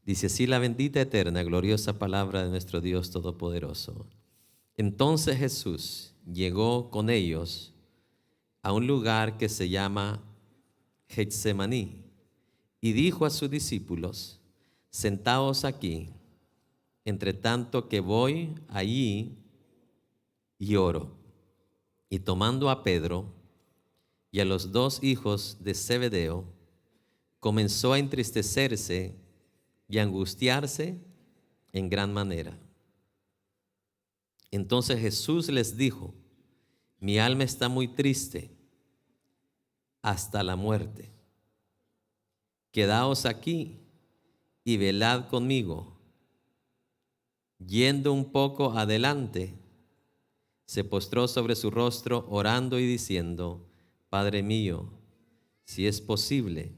Dice así la bendita, eterna, gloriosa palabra de nuestro Dios Todopoderoso. Entonces Jesús llegó con ellos a un lugar que se llama Getsemaní y dijo a sus discípulos: sentaos aquí, entre tanto que voy allí y oro. Y tomando a Pedro y a los dos hijos de Zebedeo, comenzó a entristecerse y a angustiarse en gran manera. Entonces Jesús les dijo: mi alma está muy triste hasta la muerte. Quedaos aquí y velad conmigo. Yendo un poco adelante, se postró sobre su rostro, orando y diciendo: Padre mío, si es posible,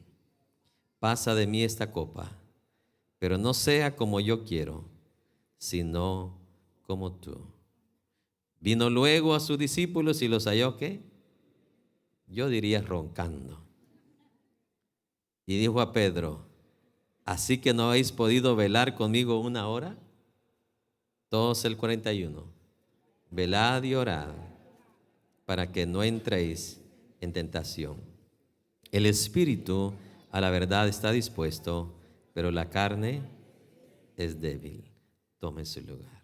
pasa de mí esta copa, pero no sea como yo quiero, sino como tú. Vino luego a sus discípulos y los halló, ¿qué? Yo diría roncando. Y dijo a Pedro: ¿así que no habéis podido velar conmigo una hora? Todos el 41. Velad y orad para que no entréis en tentación. El espíritu a la verdad está dispuesto, pero la carne es débil. Tome su lugar.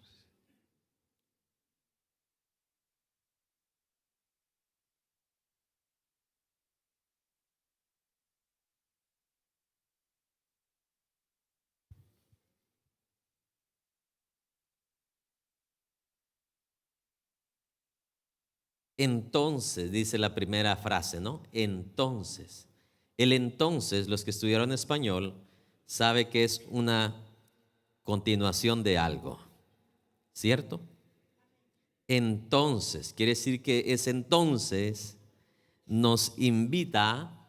Entonces, dice la primera frase, ¿no? Entonces. El entonces, los que estudiaron español, sabe que es una continuación de algo, ¿cierto? Entonces, quiere decir que ese entonces nos invita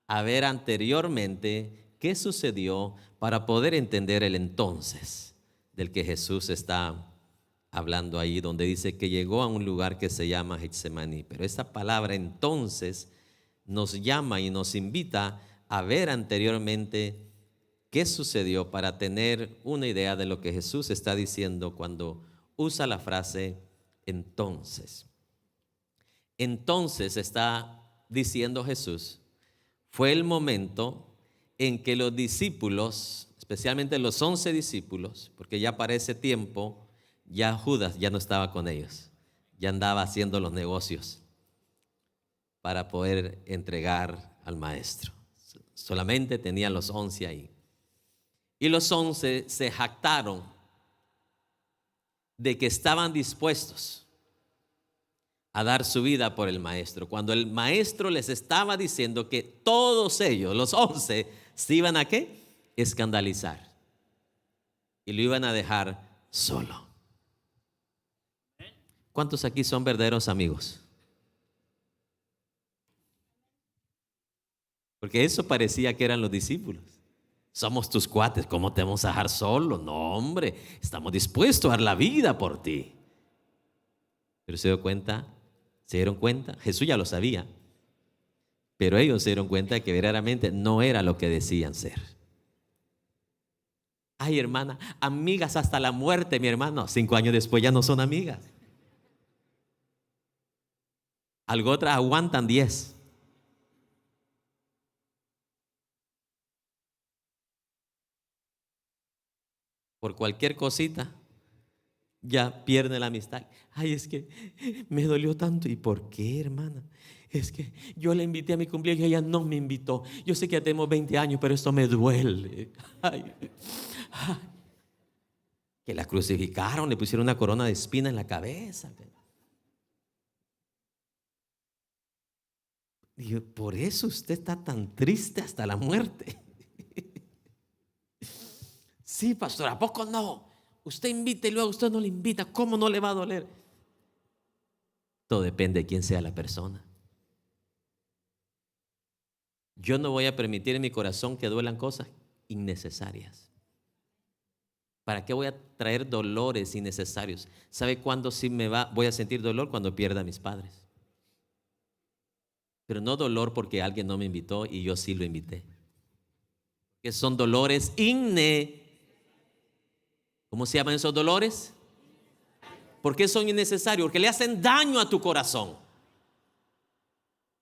a ver anteriormente qué sucedió para poder entender el entonces del que Jesús está hablando ahí, donde dice que llegó a un lugar que se llama Getsemaní. Pero esta palabra entonces nos llama y nos invita a ver anteriormente qué sucedió para tener una idea de lo que Jesús está diciendo cuando usa la frase entonces. Entonces está diciendo Jesús, fue el momento en que los discípulos, especialmente los 11 discípulos, porque ya para ese tiempo ya Judas ya no estaba con ellos, ya andaba haciendo los negocios para poder entregar al maestro. Solamente tenían los 11 ahí. Y los 11 se jactaron de que estaban dispuestos a dar su vida por el maestro, cuando el maestro les estaba diciendo que todos ellos, los 11, se iban a ¿qué? Escandalizar y lo iban a dejar solo. ¿Cuántos aquí son verdaderos amigos? Porque eso parecía que eran los discípulos. Somos tus cuates, ¿cómo te vamos a dejar solo? No, hombre, estamos dispuestos a dar la vida por ti. Pero se dio cuenta, se dieron cuenta, Jesús ya lo sabía, pero ellos se dieron cuenta que verdaderamente no era lo que decían ser. Ay, hermana, amigas hasta la muerte, mi hermano. 5 años después ya no son amigas. Algo otras aguantan 10. Por cualquier cosita ya pierde la amistad. Ay, es que me dolió tanto. ¿Y por qué, hermana? Es que yo la invité a mi cumpleaños y ella no me invitó. Yo sé que ya tenemos 20 años, pero esto me duele. Ay, ay. Que la crucificaron, le pusieron una corona de espina en la cabeza. Digo, por eso usted está tan triste hasta la muerte. Sí, pastor, ¿a poco no? Usted invita y luego usted no le invita. ¿Cómo no le va a doler? Todo depende de quién sea la persona. Yo no voy a permitir en mi corazón que duelan cosas innecesarias. ¿Para qué voy a traer dolores innecesarios? ¿Sabe cuándo sí voy a sentir dolor? Cuando pierda a mis padres. Pero no dolor porque alguien no me invitó y yo sí lo invité. que son dolores ¿Cómo se llaman esos dolores? ¿Por qué son innecesarios? Porque le hacen daño a tu corazón.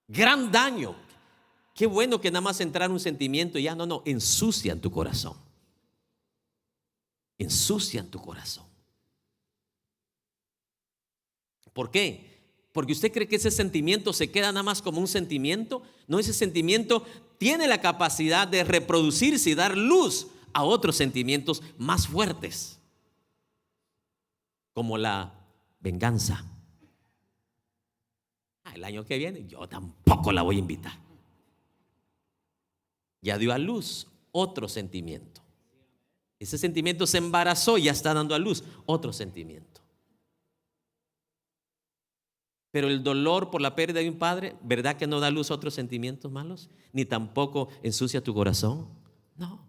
Gran daño. Qué bueno que nada más entrar un sentimiento y ya no, ensucian tu corazón. Ensucian tu corazón. ¿Por qué? Porque usted cree que ese sentimiento se queda nada más como un sentimiento. No, ese sentimiento tiene la capacidad de reproducirse y dar luz a otros sentimientos más fuertes, como la venganza. El año que viene yo tampoco la voy a invitar. Ya dio a luz otro sentimiento. Ese sentimiento se embarazó y ya está dando a luz otro sentimiento. Pero el dolor por la pérdida de un padre, ¿verdad que no da luz a otros sentimientos malos? Ni tampoco ensucia tu corazón. No.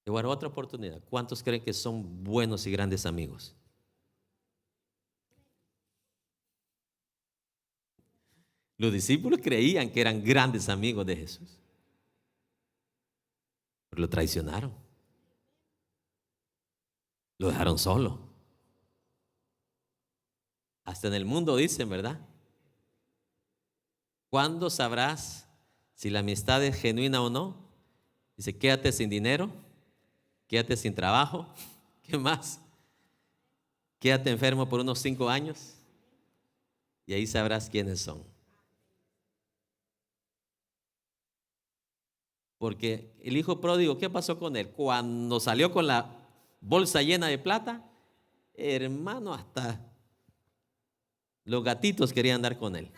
Te voy a dar otra oportunidad. ¿Cuántos creen que son buenos y grandes amigos? Los discípulos creían que eran grandes amigos de Jesús, pero lo traicionaron. Lo dejaron solo. Hasta en el mundo dicen, ¿verdad? ¿Cuándo sabrás si la amistad es genuina o no? Dice, quédate sin dinero, quédate sin trabajo, ¿qué más? Quédate enfermo por unos 5 años y ahí sabrás quiénes son. Porque el hijo pródigo, ¿qué pasó con él? Cuando salió con la bolsa llena de plata, hermano, hasta los gatitos querían andar con él.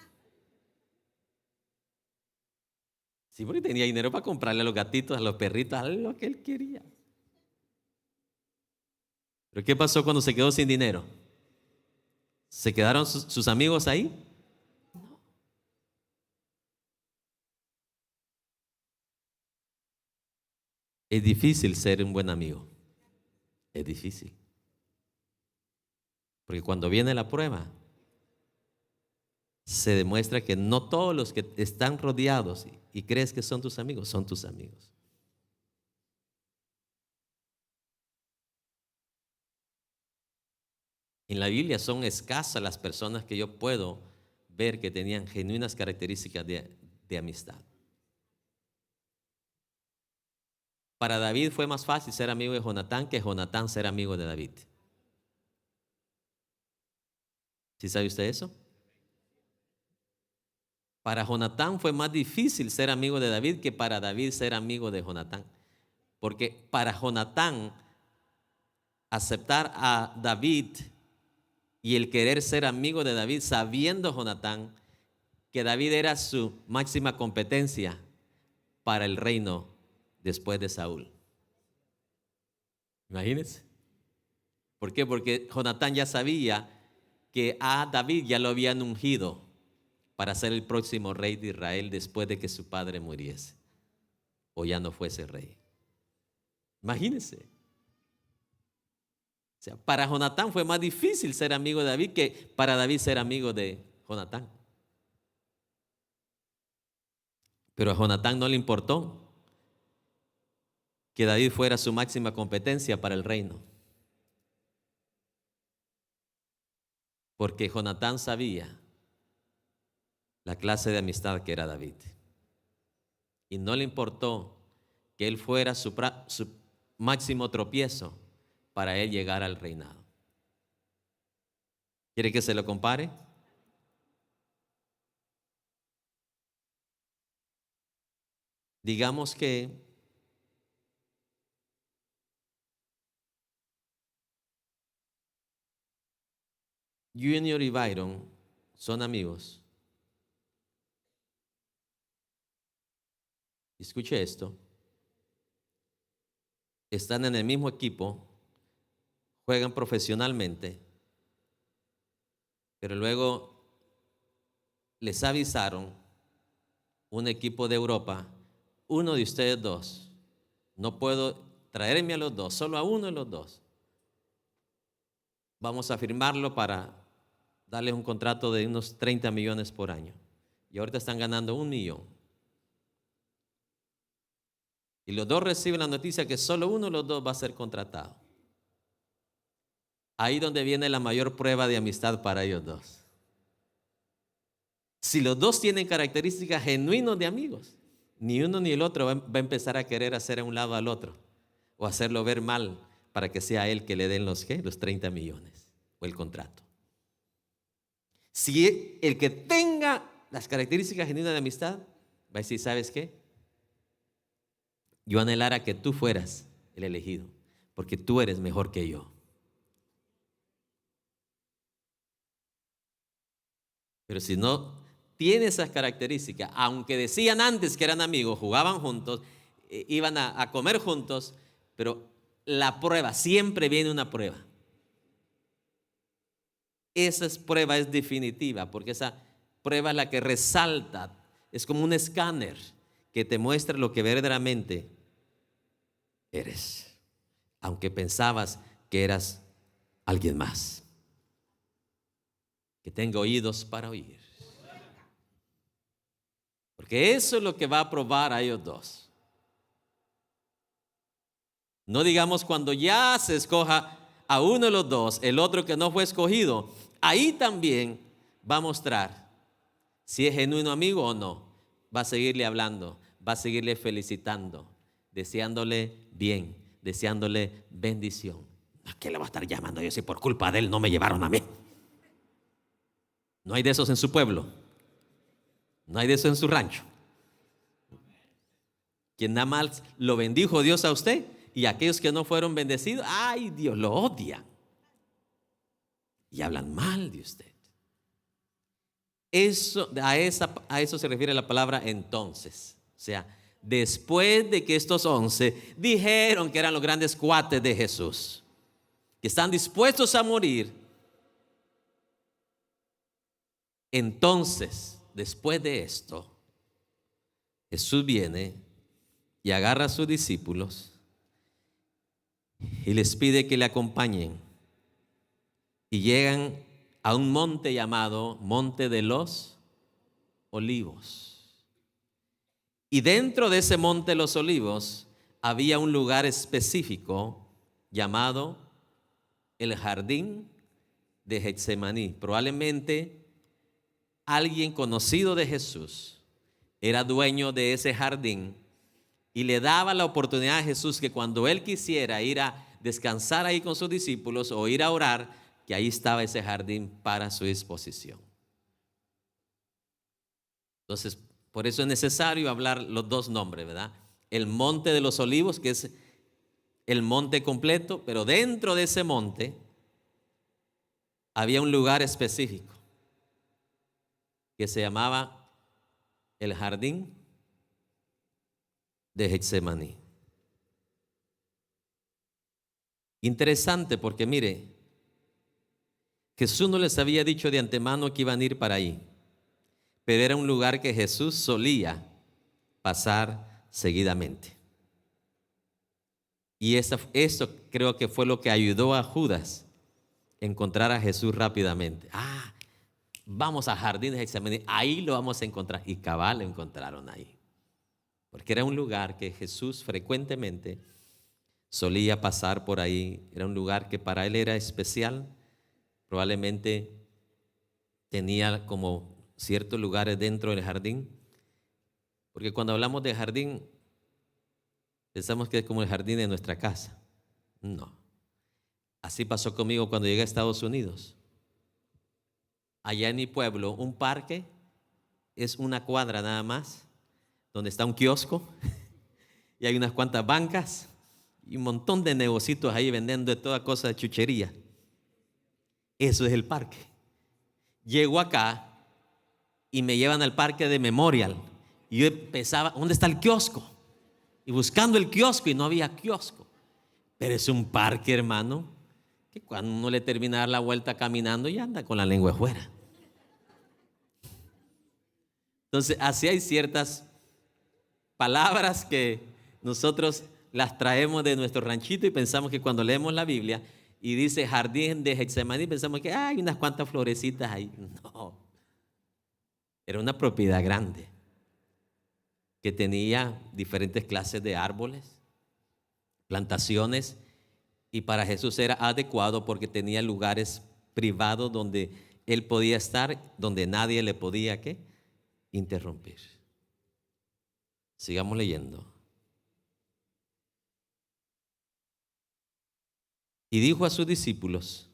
Sí, porque tenía dinero para comprarle a los gatitos, a los perritos, a lo que él quería. Pero ¿qué pasó cuando se quedó sin dinero? ¿Se quedaron sus amigos ahí? No. Es difícil ser un buen amigo. Es difícil. Porque cuando viene la prueba, se demuestra que no todos los que están rodeados y crees que son tus amigos, son tus amigos. En la Biblia son escasas las personas que yo puedo ver que tenían genuinas características de amistad. Para David fue más fácil ser amigo de Jonatán que Jonatán ser amigo de David. ¿Sí sabe usted eso? Para Jonatán fue más difícil ser amigo de David que para David ser amigo de Jonatán. Porque para Jonatán aceptar a David y el querer ser amigo de David, sabiendo Jonatán que David era su máxima competencia para el reino después de Saúl. Imagínense. ¿Por qué? Porque Jonatán ya sabía que a David ya lo habían ungido para ser el próximo rey de Israel después de que su padre muriese o ya no fuese rey. Imagínense. O sea, para Jonatán fue más difícil ser amigo de David que para David ser amigo de Jonatán. Pero a Jonatán no le importó que David fuera su máxima competencia para el reino. Porque Jonatán sabía la clase de amistad que era David. Y no le importó que él fuera su máximo tropiezo para él llegar al reinado. ¿Quiere que se lo compare? Digamos que Junior y Byron son amigos. Escuche esto. Están en el mismo equipo, juegan profesionalmente, pero luego les avisaron un equipo de Europa, uno de ustedes dos, no puedo traerme a los dos, solo a uno de los dos. Vamos a firmarlo para darles un contrato de unos 30 millones por año. Y ahorita están ganando 1 millón. Y los dos reciben la noticia que solo uno de los dos va a ser contratado. Ahí donde viene la mayor prueba de amistad para ellos dos. Si los dos tienen características genuinas de amigos, ni uno ni el otro va a empezar a querer hacer a un lado al otro o hacerlo ver mal para que sea él que le den los 30 millones o el contrato. Si el que tenga las características genuinas de amistad va a decir, ¿sabes qué? Yo anhelara que tú fueras el elegido, porque tú eres mejor que yo. Pero si no tiene esas características, aunque decían antes que eran amigos, jugaban juntos, iban a comer juntos, pero la prueba, siempre viene una prueba. Esa prueba es definitiva, porque esa prueba es la que resalta, es como un escáner que te muestra lo que verdaderamente eres, aunque pensabas que eras alguien más. Que tenga oídos para oír. Porque eso es lo que va a probar a ellos dos. No digamos cuando ya se escoja a uno de los dos, el otro que no fue escogido, ahí también va a mostrar si es genuino amigo o no. Va a seguirle hablando, va a seguirle felicitando, deseándole bien, deseándole bendición. ¿A qué le va a estar llamando yo si por culpa de él no me llevaron a mí? No hay de esos en su pueblo. No hay de eso en su rancho. Quien nada más lo bendijo Dios a usted y aquellos que no fueron bendecidos, ay, Dios lo odia. Y hablan mal de usted. A eso se refiere la palabra entonces. O sea, después de que estos 11 dijeron que eran los grandes cuates de Jesús, que están dispuestos a morir, entonces, después de esto, Jesús viene y agarra a sus discípulos y les pide que le acompañen. Y llegan a un monte llamado Monte de los Olivos. Y dentro de ese Monte de los Olivos había un lugar específico llamado el Jardín de Getsemaní. Probablemente alguien conocido de Jesús era dueño de ese jardín y le daba la oportunidad a Jesús que cuando él quisiera ir a descansar ahí con sus discípulos o ir a orar, que ahí estaba ese jardín para su disposición. Entonces, por eso es necesario hablar los dos nombres, ¿verdad? El Monte de los Olivos, que es el monte completo, pero dentro de ese monte había un lugar específico que se llamaba el Jardín de Getsemaní. Interesante porque mire, Jesús no les había dicho de antemano que iban a ir para ahí, pero era un lugar que Jesús solía pasar seguidamente. Y eso creo que fue lo que ayudó a Judas a encontrar a Jesús rápidamente. Vamos al Jardín de Getsemaní, ahí lo vamos a encontrar. Y cabal lo encontraron ahí. Porque era un lugar que Jesús frecuentemente solía pasar por ahí. Era un lugar que para él era especial. Probablemente tenía como ciertos lugares dentro del jardín. Porque cuando hablamos de jardín, pensamos que es como el jardín de nuestra casa. No. Así pasó conmigo cuando llegué a Estados Unidos. Allá en mi pueblo, un parque es una cuadra nada más, donde está un kiosco y hay unas cuantas bancas y un montón de negocios ahí vendiendo de toda cosa de chuchería. Eso es el parque. Llego acá y me llevan al parque de Memorial y yo pensaba, ¿dónde está el kiosco? Y buscando el kiosco y no había kiosco. Pero es un parque, hermano, que cuando uno le termina de dar la vuelta caminando ya anda con la lengua afuera. Entonces, así hay ciertas palabras que nosotros las traemos de nuestro ranchito y pensamos que cuando leemos la Biblia y dice jardín de Getsemaní, pensamos que hay unas cuantas florecitas ahí. No, era una propiedad grande que tenía diferentes clases de árboles, plantaciones, y para Jesús era adecuado porque tenía lugares privados donde él podía estar, donde nadie le podía ¿qué? Interrumpir. Sigamos leyendo. Y dijo a sus discípulos: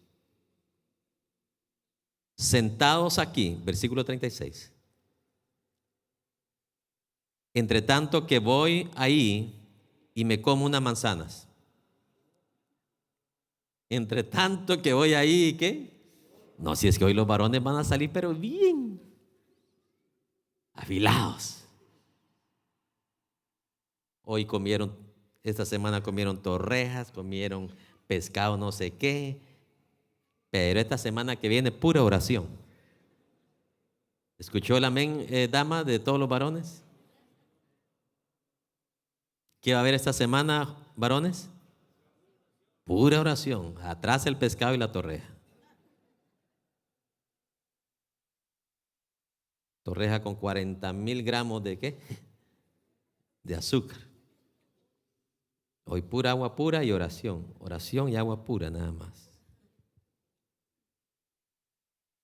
sentados aquí, versículo 36. Entre tanto que voy ahí y me como unas manzanas. Entre tanto que voy ahí, ¿qué? No, si es que hoy los varones van a salir, pero bien afilados. Hoy comieron, esta semana comieron torrejas, comieron pescado no sé qué, pero esta semana que viene pura oración. ¿Escuchó el amén, dama, de todos los varones? ¿Qué va a haber esta semana, varones? Pura oración. Atrás el pescado y la torreja. Torreja con 40,000 gramos de ¿qué? De azúcar. Hoy pura agua pura y oración. Oración y agua pura nada más.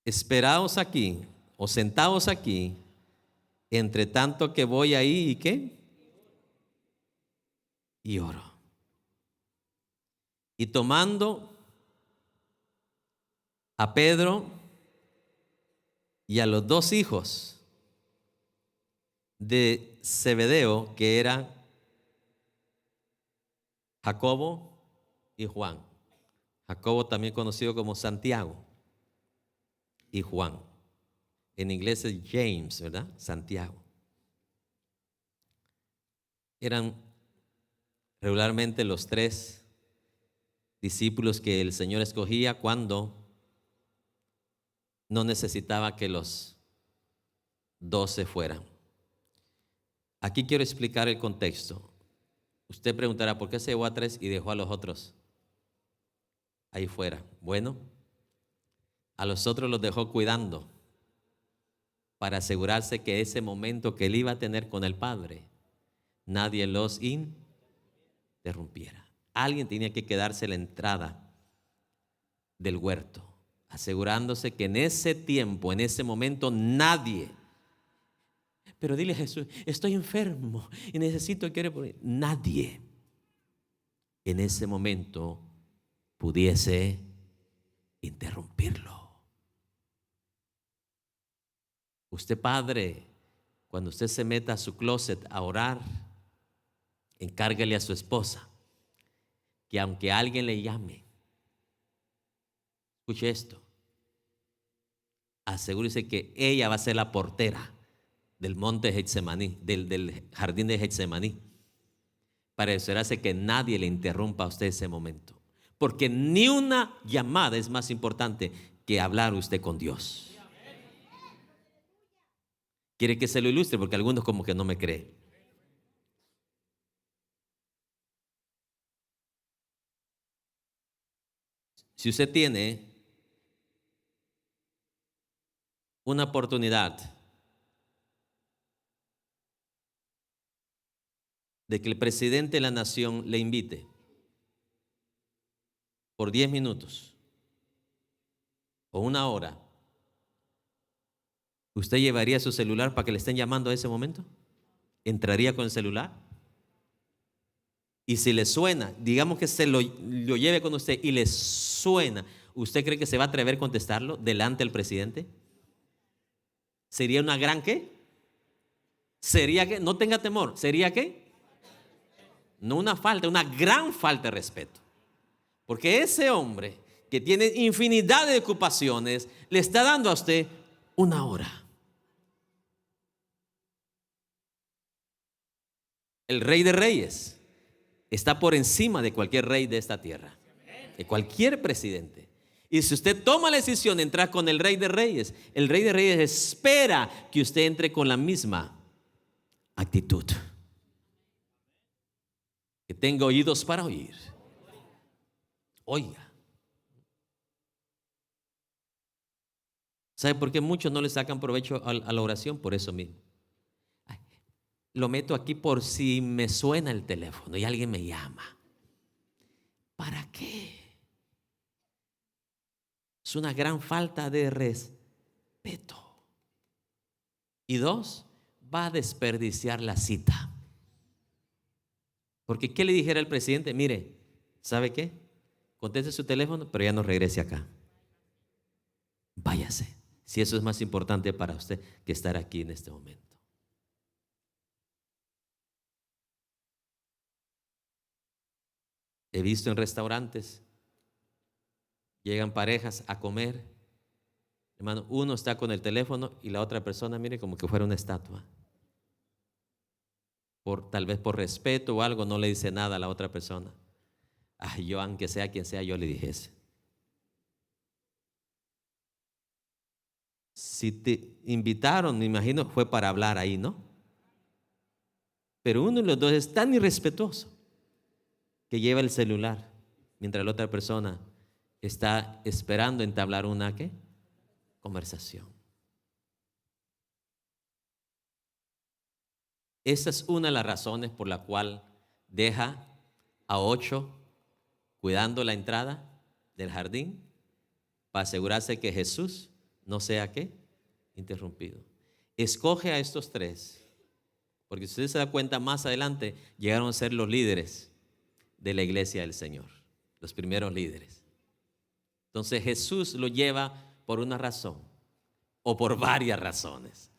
Esperaos aquí o sentaos aquí, entre tanto que voy ahí y ¿qué? Y oro. Y tomando a Pedro y a los dos hijos de Zebedeo, que eran Jacobo y Juan. Jacobo también conocido como Santiago, y Juan. En inglés es James, ¿verdad? Santiago. Eran regularmente los 3 discípulos que el Señor escogía cuando no necesitaba que los 12 fueran. Aquí quiero explicar el contexto. Usted preguntará, ¿por qué se llevó a 3 y dejó a los otros ahí fuera? Bueno, a los otros los dejó cuidando para asegurarse que ese momento que él iba a tener con el Padre, nadie los interrumpiera. Alguien tenía que quedarse en la entrada del huerto, asegurándose que en ese tiempo, en ese momento, nadie. Pero dile a Jesús, estoy enfermo y necesito que nadie en ese momento pudiese interrumpirlo. Usted, padre, cuando usted se meta a su closet a orar, encárguele a su esposa que aunque alguien le llame, escuche esto, asegúrese que ella va a ser la portera del monte Getsemaní, del jardín de Getsemaní, para asegurarse que nadie le interrumpa a usted ese momento, porque ni una llamada es más importante que hablar usted con Dios. Quiere que se lo ilustre porque algunos como que no me creen. Si usted tiene una oportunidad de que el presidente de la nación le invite por 10 minutos o 1 hora, ¿usted llevaría su celular para que le estén llamando a ese momento? ¿Entraría con el celular? Y si le suena, digamos que se lo lleve con usted y le suena, ¿usted cree que se va a atrever a contestarlo delante del presidente? ¿Sería una gran qué? ¿Sería qué? No tenga temor. ¿Sería qué? No una falta, una gran falta de respeto. Porque ese hombre que tiene infinidad de ocupaciones le está dando a usted 1 hora. El Rey de Reyes está por encima de cualquier rey de esta tierra, de cualquier presidente. Y si usted toma la decisión de entrar con el Rey de Reyes, el Rey de Reyes espera que usted entre con la misma actitud. Que tenga oídos para oír. Oiga, ¿Sabe por qué muchos no le sacan provecho a la oración? Por eso mismo. Ay, lo meto aquí por si me suena el teléfono y alguien me llama. ¿Para qué? Es una gran falta de respeto. Y dos, va a desperdiciar la cita. Porque ¿qué le dijera el presidente? Mire, ¿sabe qué? Conteste su teléfono, pero ya no regrese acá. Váyase, si eso es más importante para usted que estar aquí en este momento. He visto en restaurantes, llegan parejas a comer, hermano, uno está con el teléfono y la otra persona, mire, como que fuera una estatua. Tal vez por respeto o algo, no le dice nada a la otra persona. Yo, aunque sea quien sea, yo le dijese. Si te invitaron, me imagino, fue para hablar ahí, ¿no? Pero uno de los dos es tan irrespetuoso que lleva el celular mientras la otra persona está esperando entablar una ¿qué? Conversación. Esa es una de las razones por la cual deja a 8 cuidando la entrada del jardín para asegurarse que Jesús no sea ¿qué? Interrumpido. Escoge a estos 3, porque si usted se da cuenta más adelante, llegaron a ser los líderes de la iglesia del Señor, los primeros líderes. Entonces Jesús lo lleva por una razón o por varias razones,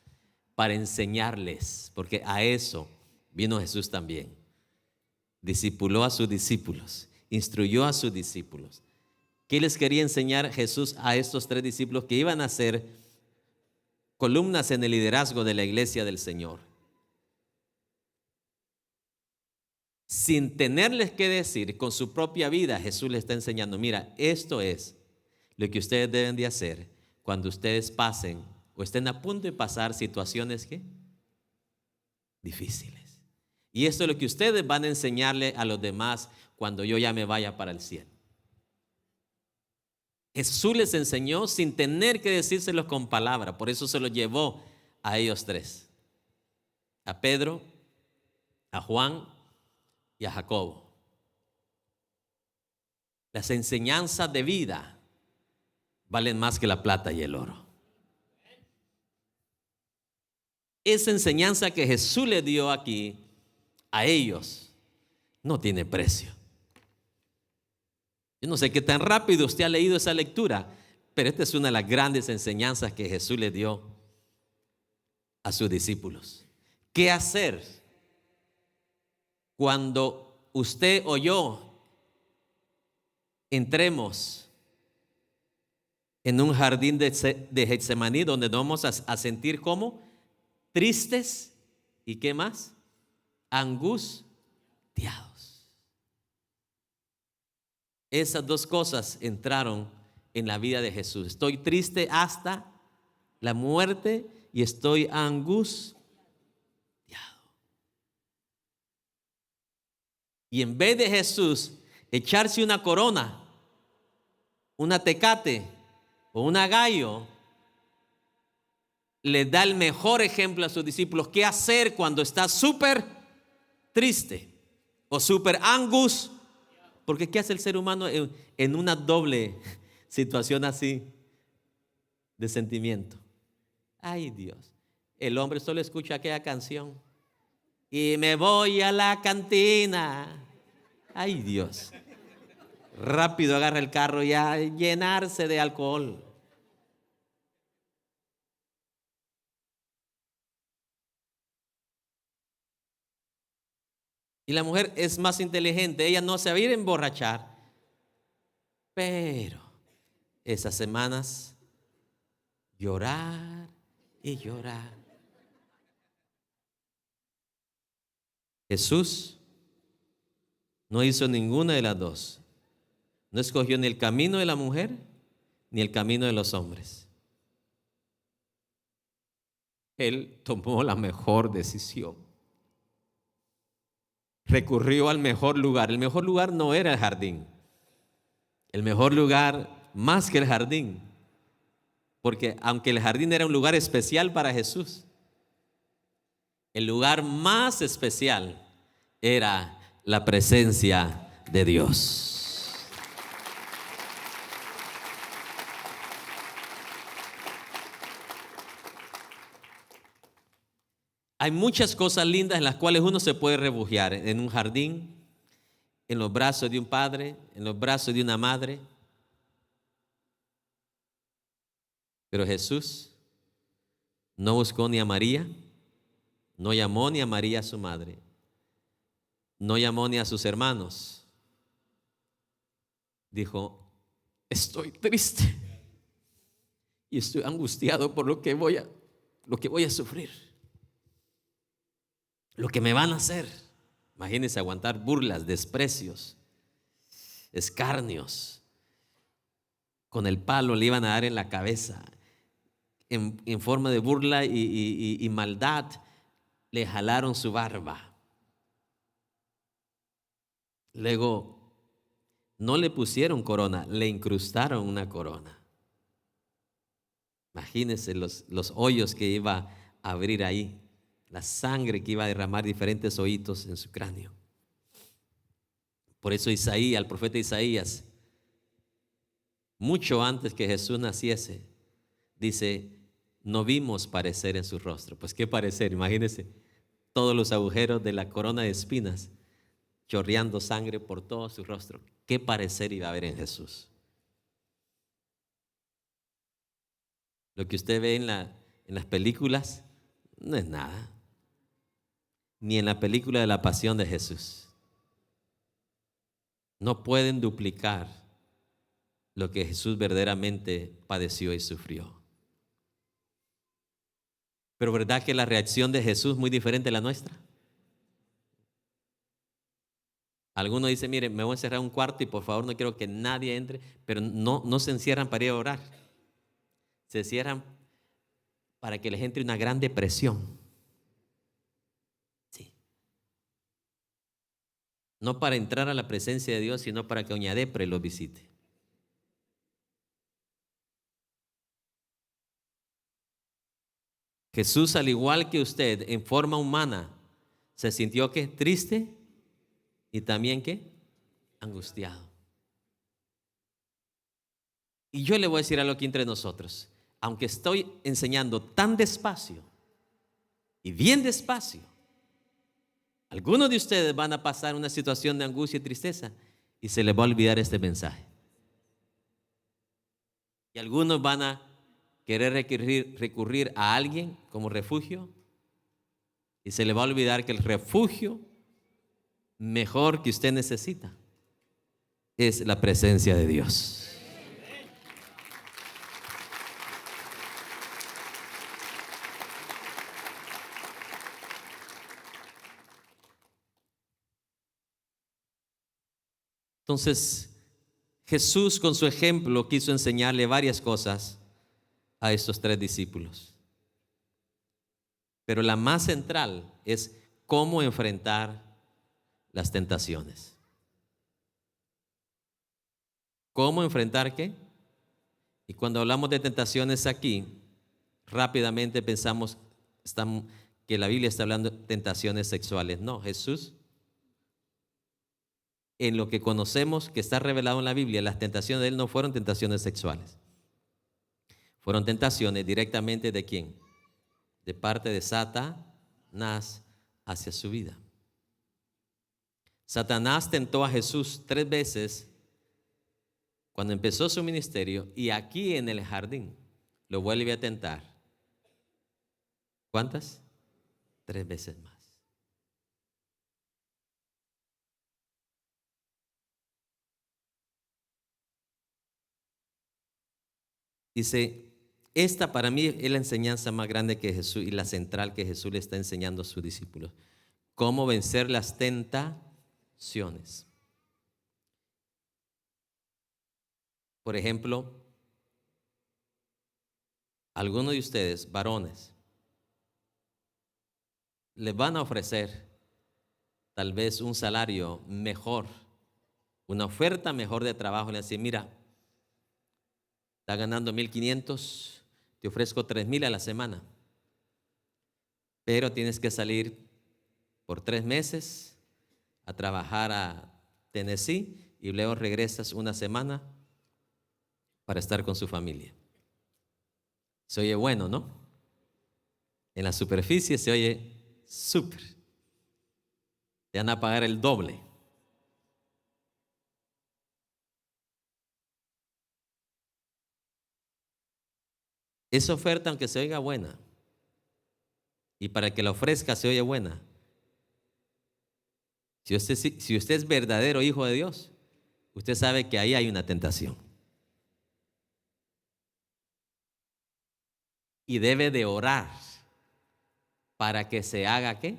para enseñarles, porque a eso vino Jesús también. Discipuló a sus discípulos, instruyó a sus discípulos. ¿Qué les quería enseñar Jesús a estos 3 discípulos que iban a ser columnas en el liderazgo de la iglesia del Señor? Sin tenerles que decir, con su propia vida, Jesús les está enseñando, mira, esto es lo que ustedes deben de hacer cuando ustedes pasen o estén a punto de pasar situaciones ¿qué? Difíciles. Y esto es lo que ustedes van a enseñarle a los demás cuando yo ya me vaya para el cielo. Jesús les enseñó sin tener que decírselos con palabras, por eso se los llevó a ellos 3, a Pedro, a Juan y a Jacobo. Las enseñanzas de vida valen más que la plata y el oro. Esa enseñanza que Jesús le dio aquí a ellos no tiene precio. Yo no sé qué tan rápido usted ha leído esa lectura, pero esta es una de las grandes enseñanzas que Jesús le dio a sus discípulos. ¿Qué hacer cuando usted o yo entremos en un jardín de Getsemaní donde nos vamos a sentir como tristes y qué más? Angustiados. Esas 2 cosas entraron en la vida de Jesús. Estoy triste hasta la muerte y estoy angustiado. Y en vez de Jesús echarse una corona, una tecate o una gallo, le da el mejor ejemplo a sus discípulos qué hacer cuando está súper triste o súper angustiado. Porque ¿qué hace el ser humano en una doble situación así de sentimiento? Ay, Dios, el hombre solo escucha aquella canción y me voy a la cantina. Ay, Dios, rápido agarra el carro y a llenarse de alcohol. Y la mujer es más inteligente, ella no se va a ir a emborrachar. Pero esas semanas, llorar y llorar. Jesús no hizo ninguna de las 2. No escogió ni el camino de la mujer ni el camino de los hombres. Él tomó la mejor decisión. Recurrió al mejor lugar. El mejor lugar no era el jardín. El mejor lugar más que el jardín. Porque aunque el jardín era un lugar especial para Jesús, el lugar más especial era la presencia de Dios. Hay muchas cosas lindas en las cuales uno se puede refugiar: en un jardín, en los brazos de un padre, en los brazos de una madre. Pero Jesús no buscó ni a María, no llamó ni a María su madre, no llamó ni a sus hermanos. Dijo: estoy triste y estoy angustiado por lo que voy a sufrir, lo que me van a hacer. Imagínense aguantar burlas, desprecios, escarnios. Con el palo le iban a dar en la cabeza. En forma de burla y maldad le jalaron su barba. Luego no le pusieron corona, le incrustaron una corona. Imagínense los hoyos que iba a abrir ahí, la sangre que iba a derramar diferentes hoyitos en su cráneo. Por eso Isaías, el profeta Isaías, mucho antes que Jesús naciese, dice: no vimos parecer en su rostro. Pues qué parecer, imagínense todos los agujeros de la corona de espinas, chorreando sangre por todo su rostro. ¿Qué parecer iba a haber en Jesús? Lo que usted ve en las películas no es nada, ni en la película de la pasión de Jesús. No pueden duplicar lo que Jesús verdaderamente padeció y sufrió. Pero ¿verdad que la reacción de Jesús es muy diferente a la nuestra? Algunos dicen: mire, me voy a encerrar en un cuarto y por favor no quiero que nadie entre. Pero no se encierran para ir a orar. Se cierran para que les entre una gran depresión. Sí. No para entrar a la presencia de Dios, sino para que doña Depre los visite. Jesús, al igual que usted, en forma humana, se sintió que triste y también que angustiado. Y yo le voy a decir algo aquí entre nosotros. Aunque estoy enseñando tan despacio y bien despacio, algunos de ustedes van a pasar una situación de angustia y tristeza y se les va a olvidar este mensaje. Y algunos van a querer recurrir a alguien como refugio y se le va a olvidar que el refugio mejor que usted necesita es la presencia de Dios. Entonces, Jesús con su ejemplo quiso enseñarle varias cosas a estos 3 discípulos. Pero la más central es cómo enfrentar las tentaciones. ¿Cómo enfrentar qué? Y cuando hablamos de tentaciones aquí, rápidamente pensamos que la Biblia está hablando de tentaciones sexuales. No, Jesús, en lo que conocemos que está revelado en la Biblia, las tentaciones de Él no fueron tentaciones sexuales. Fueron tentaciones directamente ¿de quién? De parte de Satanás hacia su vida. Satanás tentó a Jesús 3 veces cuando empezó su ministerio, y aquí en el jardín lo vuelve a tentar. ¿Cuántas? 3 veces más. Dice, esta para mí es la enseñanza más grande que Jesús y la central que Jesús le está enseñando a sus discípulos. Cómo vencer las tentaciones. Por ejemplo, algunos de ustedes, varones, les van a ofrecer tal vez un salario mejor, una oferta mejor de trabajo. Le dicen: mira, está ganando 1,500, te ofrezco 3,000 a la semana, pero tienes que salir por 3 meses a trabajar a Tennessee y luego regresas una semana para estar con su familia. Se oye bueno, ¿no? En la superficie se oye súper. Te van a pagar el doble. Esa oferta, aunque se oiga buena, y para que la ofrezca se oye buena, si usted es verdadero hijo de Dios, usted sabe que ahí hay una tentación. Y debe de orar para que se haga ¿qué?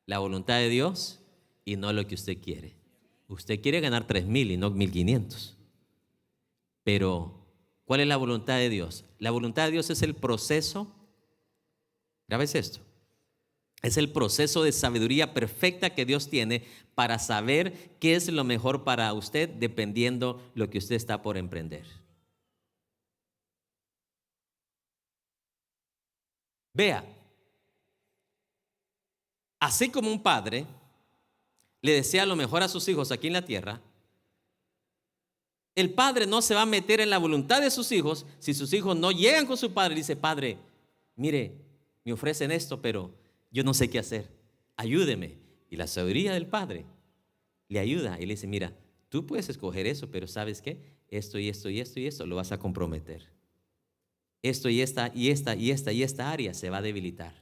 La voluntad de Dios y no lo que usted quiere. Usted quiere ganar 3,000 y no 1,500. Pero, ¿cuál es la voluntad de Dios? La voluntad de Dios es el proceso. ¿Grabes esto? Es el proceso de sabiduría perfecta que Dios tiene para saber qué es lo mejor para usted dependiendo lo que usted está por emprender. Vea, así como un padre le desea lo mejor a sus hijos aquí en la tierra, el padre no se va a meter en la voluntad de sus hijos si sus hijos no llegan con su padre y dice: padre, mire, me ofrecen esto, pero yo no sé qué hacer, ayúdeme. Y la sabiduría del padre le ayuda y le dice: mira, tú puedes escoger eso, pero ¿sabes qué? Esto y esto y esto y esto lo vas a comprometer. Esto y esta y esta y esta y esta área se va a debilitar.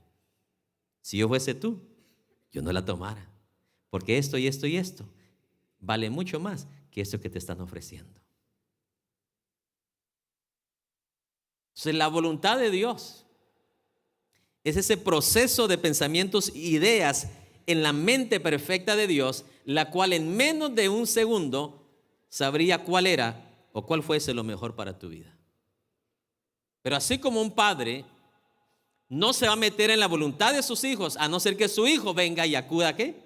Si yo fuese tú, yo no la tomara, porque esto y esto y esto vale mucho más que esto que te están ofreciendo. Entonces, la voluntad de Dios es ese proceso de pensamientos e ideas en la mente perfecta de Dios, la cual en menos de un segundo sabría cuál era o cuál fuese lo mejor para tu vida. Pero así como un padre no se va a meter en la voluntad de sus hijos, a no ser que su hijo venga y acuda ¿a qué?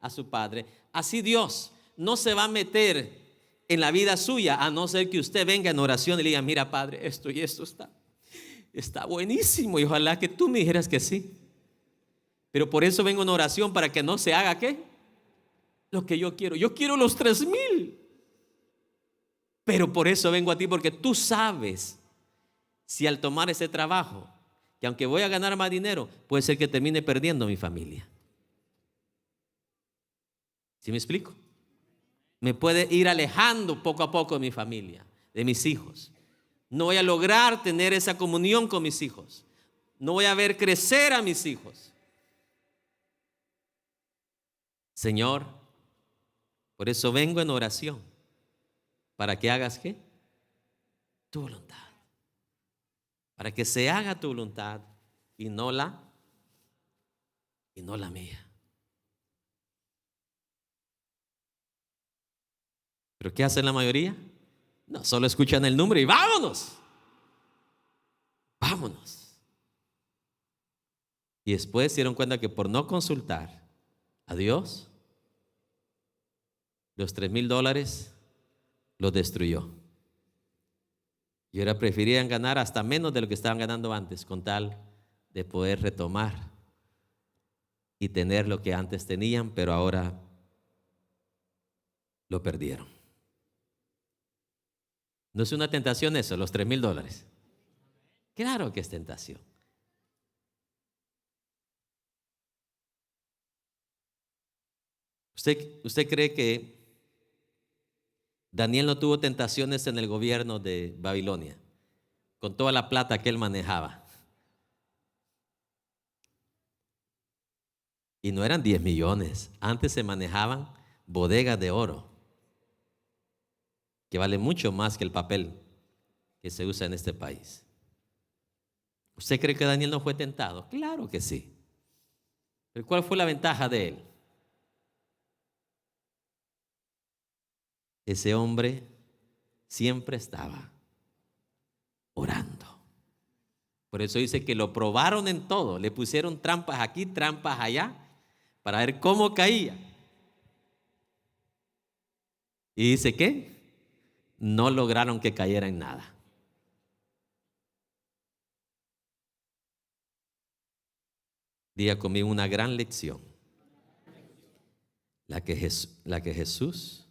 A su padre. Así Dios no se va a meter en la vida suya, a no ser que usted venga en oración y le diga: mira, padre, esto y esto está buenísimo y ojalá que tú me dijeras que sí. Pero por eso vengo en oración, para que no se haga ¿qué? Lo que yo quiero. Yo quiero los 3,000. Pero por eso vengo a ti, porque tú sabes si al tomar ese trabajo, que aunque voy a ganar más dinero, puede ser que termine perdiendo mi familia. ¿Sí me explico? Me puede ir alejando poco a poco de mi familia, de mis hijos. No voy a lograr tener esa comunión con mis hijos. No voy a ver crecer a mis hijos. Señor, por eso vengo en oración, para que hagas ¿qué? Tu voluntad. Para que se haga tu voluntad y no la mía. ¿Pero qué hacen la mayoría? No, solo escuchan el número y vámonos. Vámonos. Y después se dieron cuenta que por no consultar a Dios, los $3,000 los destruyó. Y ahora preferían ganar hasta menos de lo que estaban ganando antes, con tal de poder retomar y tener lo que antes tenían, pero ahora lo perdieron. ¿No es una tentación eso, los $3,000? Claro que es tentación. ¿Usted cree que Daniel no tuvo tentaciones en el gobierno de Babilonia, con toda la plata que él manejaba? Y no eran 10 millones. Antes se manejaban bodegas de oro, que vale mucho más que el papel que se usa en este país. ¿Usted cree que Daniel no fue tentado? Claro que sí. ¿Pero cuál fue la ventaja de él? Ese hombre siempre estaba orando. Por eso dice que lo probaron en todo. Le pusieron trampas aquí, trampas allá, para ver cómo caía. Y dice que no lograron que cayera en nada. Diga conmigo, una gran lección. La que Jesús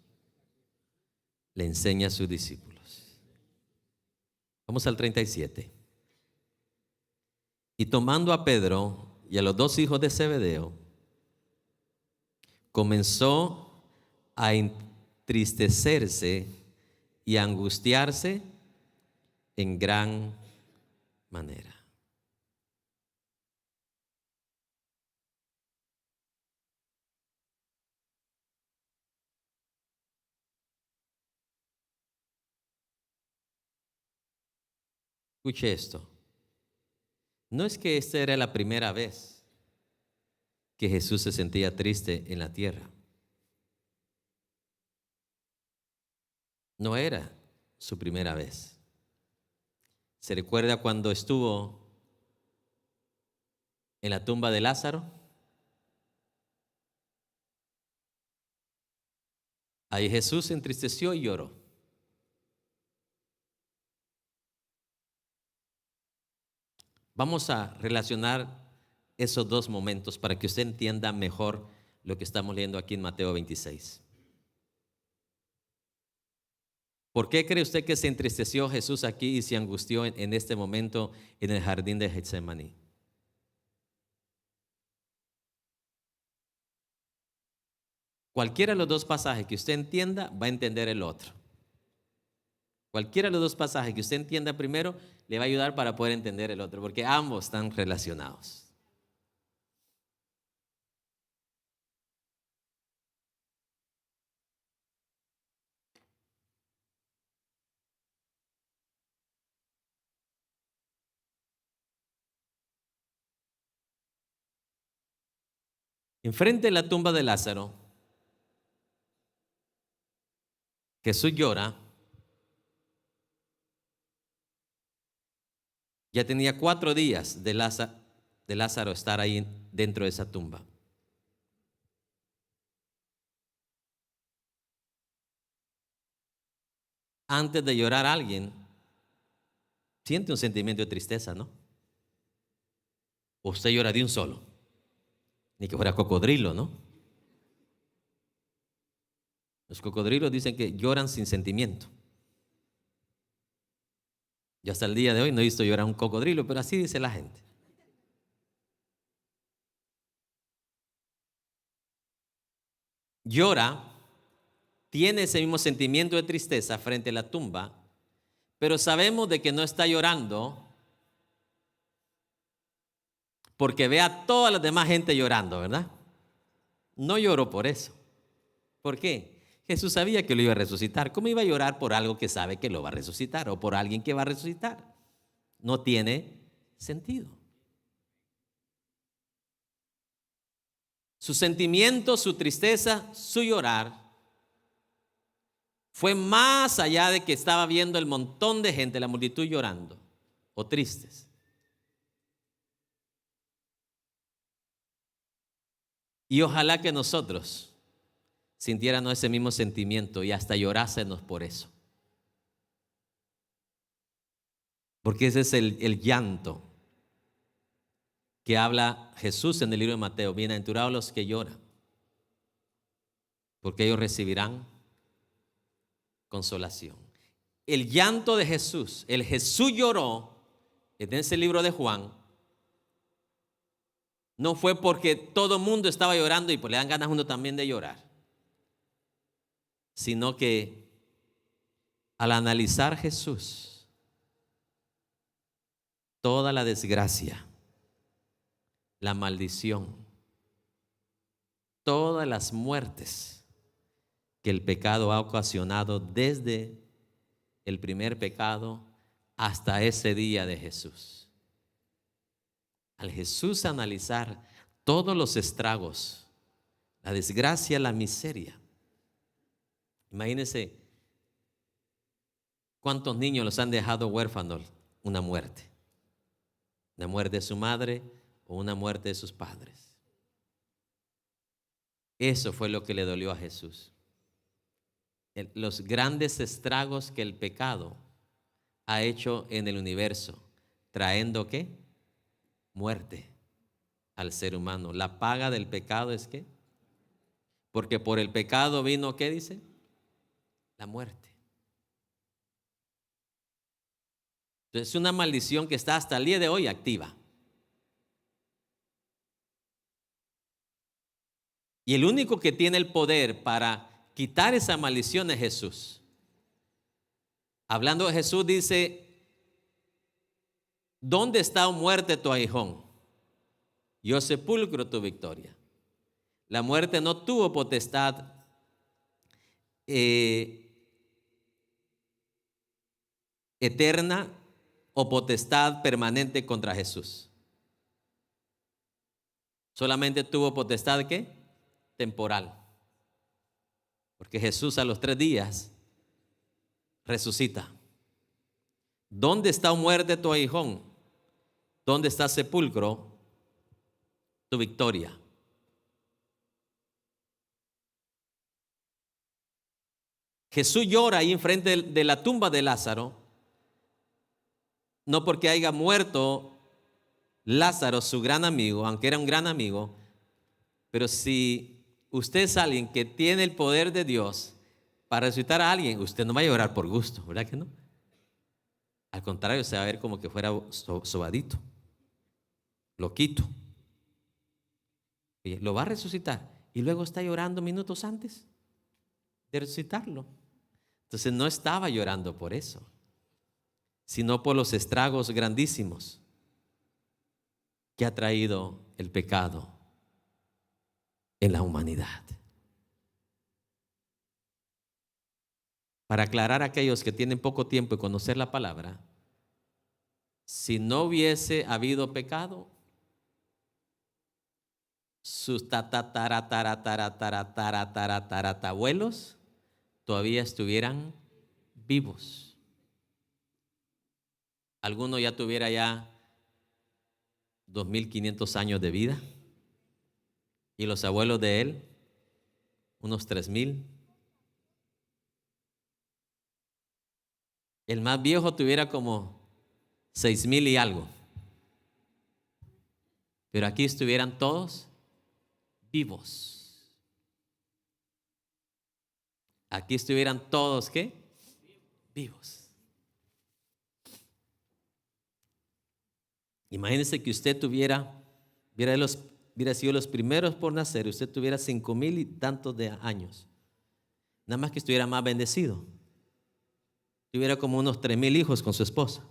le enseña a sus discípulos. Vamos al 37. Y tomando a Pedro y a los dos hijos de Zebedeo, comenzó a entristecerse y a angustiarse en gran manera. Escuche esto. No es que esta era la primera vez que Jesús se sentía triste en la tierra. No era su primera vez. ¿Se recuerda cuando estuvo en la tumba de Lázaro? Ahí Jesús se entristeció y lloró. Vamos a relacionar esos dos momentos para que usted entienda mejor lo que estamos leyendo aquí en Mateo 26. ¿Por qué cree usted que se entristeció Jesús aquí y se angustió en este momento en el jardín de Getsemaní? Cualquiera de los dos pasajes que usted entienda va a entender el otro. Cualquiera de los dos pasajes que usted entienda primero le va a ayudar para poder entender el otro, porque ambos están relacionados. Enfrente de la tumba de Lázaro, Jesús llora. Ya tenía 4 días de Lázaro estar ahí dentro de esa tumba. Antes de llorar alguien siente un sentimiento de tristeza, ¿no? O usted llora de un solo, ni que fuera cocodrilo, ¿no? Los cocodrilos dicen que lloran sin sentimiento. Yo hasta el día de hoy no he visto llorar a un cocodrilo, pero así dice la gente. Llora, tiene ese mismo sentimiento de tristeza frente a la tumba, pero sabemos de que no está llorando porque ve a toda la demás gente llorando, ¿verdad? No lloró por eso. ¿Por qué? Jesús sabía que lo iba a resucitar. ¿Cómo iba a llorar por algo que sabe que lo va a resucitar o por alguien que va a resucitar? No tiene sentido. Su sentimiento, su tristeza, su llorar fue más allá de que estaba viendo el montón de gente, la multitud llorando o tristes. Y ojalá que nosotros sintiéramos ese mismo sentimiento y hasta llorásemos por eso. Porque ese es el llanto que habla Jesús en el libro de Mateo. Bienaventurados los que lloran, porque ellos recibirán consolación. El llanto de Jesús, el Jesús lloró en ese libro de Juan, no fue porque todo el mundo estaba llorando y pues le dan ganas a uno también de llorar, sino que al analizar Jesús toda la desgracia, la maldición, todas las muertes que el pecado ha ocasionado desde el primer pecado hasta ese día de Jesús. Al Jesús analizar todos los estragos, la desgracia, la miseria. Imagínense cuántos niños los han dejado huérfanos una muerte de su madre o una muerte de sus padres. Eso fue lo que le dolió a Jesús. Los grandes estragos que el pecado ha hecho en el universo, trayendo ¿qué? Muerte. al ser humano. La paga del pecado es ¿qué? Porque por el pecado vino, ¿qué dice? La muerte. Entonces es una maldición que está hasta el día de hoy activa. Y el único que tiene el poder para quitar esa maldición es Jesús. Hablando de Jesús dice, ¿dónde está, oh muerte, tu aguijón? Yo sepulcro tu victoria. La muerte no tuvo potestad eterna o potestad permanente contra Jesús. Solamente tuvo potestad ¿qué? Temporal. Porque Jesús a los 3 días resucita. ¿Dónde está, oh muerte, tu aguijón? ¿Dónde está, sepulcro, tu victoria? Jesús llora ahí enfrente de la tumba de Lázaro, no porque haya muerto Lázaro, su gran amigo, aunque era un gran amigo, pero si usted es alguien que tiene el poder de Dios para resucitar a alguien, usted no va a llorar por gusto, ¿verdad que no? Al contrario, se va a ver como que fuera sobadito, loquito. Y lo va a resucitar y luego está llorando minutos antes de resucitarlo. Entonces no estaba llorando por eso, sino por los estragos grandísimos que ha traído el pecado en la humanidad. Para aclarar a aquellos que tienen poco tiempo de conocer la palabra, si no hubiese habido pecado, sus tatarabuelos todavía estuvieran vivos. Alguno ya tuviera ya 2500 años de vida y los abuelos de él unos 3000. El más viejo tuviera como 6000 y algo. Pero aquí estuvieran todos vivos. Aquí estuvieran todos ¿qué? Vivos. Imagínense que usted hubiera sido los primeros por nacer, usted tuviera 5000 y tantos de años. Nada más que estuviera más bendecido. Tuviera como unos 3000 hijos con su esposa.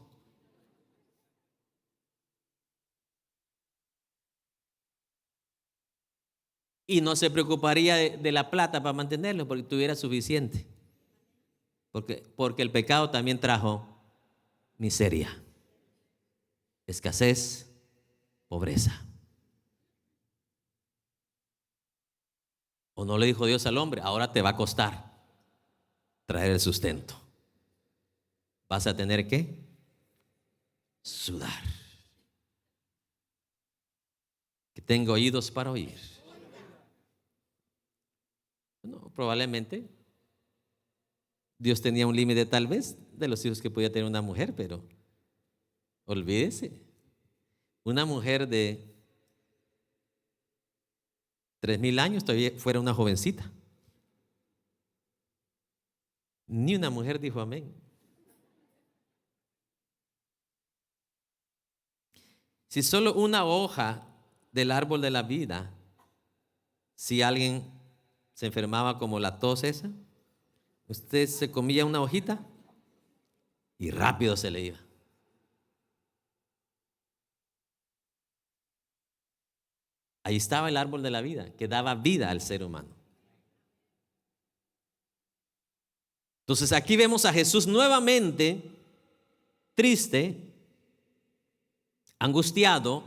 Y no se preocuparía de la plata para mantenerlo porque tuviera suficiente. Porque el pecado también trajo miseria, escasez, pobreza. ¿O no le dijo Dios al hombre? Ahora te va a costar traer el sustento. Vas a tener que sudar. Que tengo oídos para oír. No, probablemente Dios tenía un límite tal vez de los hijos que podía tener una mujer, pero olvídese, una mujer de 3000 años todavía fuera una jovencita. Ni una mujer dijo amén. Si solo una hoja del árbol de la vida, si alguien se enfermaba como la tos esa, usted se comía una hojita y rápido se le iba. Ahí estaba el árbol de la vida, que daba vida al ser humano. Entonces aquí vemos a Jesús nuevamente triste, angustiado,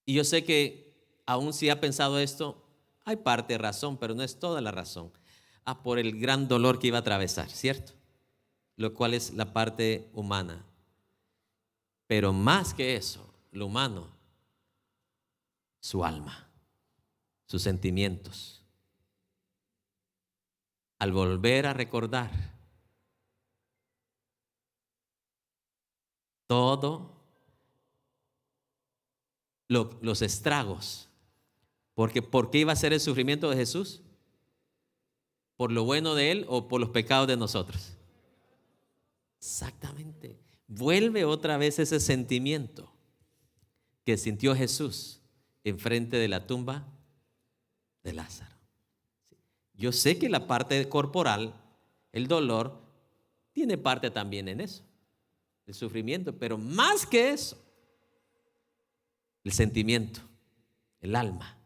y yo sé que aún si ha pensado esto, hay parte de razón, pero no es toda la razón. Por el gran dolor que iba a atravesar, ¿cierto? Lo cual es la parte humana. Pero más que eso, lo humano, su alma, sus sentimientos. al volver a recordar todo los estragos. Porque ¿por qué iba a ser el sufrimiento de Jesús? ¿Por lo bueno de Él o por los pecados de nosotros? Exactamente. Vuelve otra vez ese sentimiento que sintió Jesús enfrente de la tumba de Lázaro. Yo sé que la parte corporal, el dolor, tiene parte también en eso, el sufrimiento, pero más que eso, el sentimiento, el alma.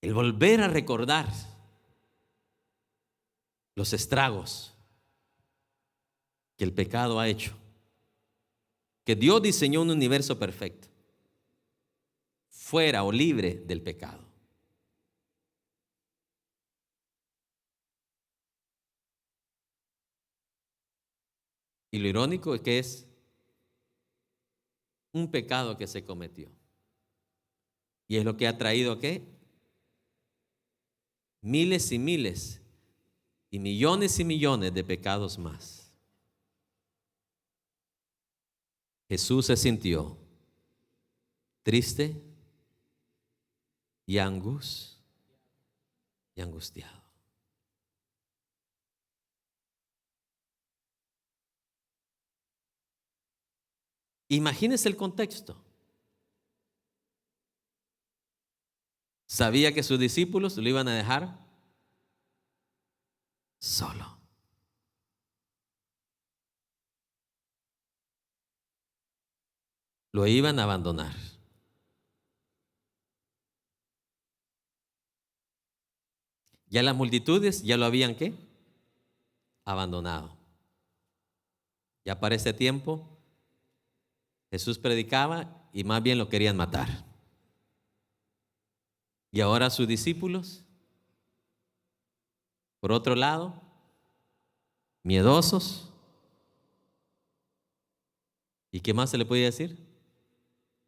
El volver a recordar los estragos que el pecado ha hecho, que Dios diseñó un universo perfecto, fuera o libre del pecado. Y lo irónico es que es un pecado que se cometió. Y es lo que ha traído ¿qué? Miles y miles y millones de pecados más. Jesús se sintió triste y angustiado. Imagínese el contexto. Sabía que sus discípulos lo iban a dejar solo. Lo iban a abandonar. Ya las multitudes ya lo habían ¿qué? Abandonado. Ya para ese tiempo Jesús predicaba y más bien lo querían matar. Y ahora sus discípulos, por otro lado, miedosos. ¿Y qué más se le puede decir?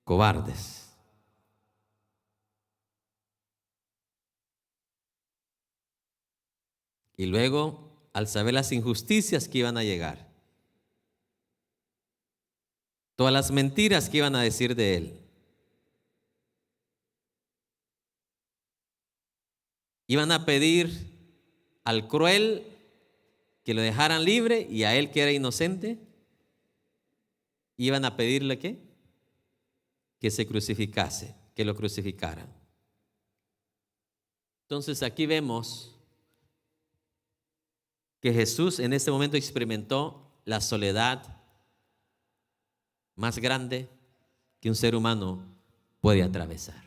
Cobardes. Y luego, al saber las injusticias que iban a llegar, todas las mentiras que iban a decir de él, iban a pedir al cruel que lo dejaran libre y a él que era inocente, iban a pedirle ¿qué? Que se crucificase, que lo crucificaran. Entonces aquí vemos que Jesús en este momento experimentó la soledad más grande que un ser humano puede atravesar.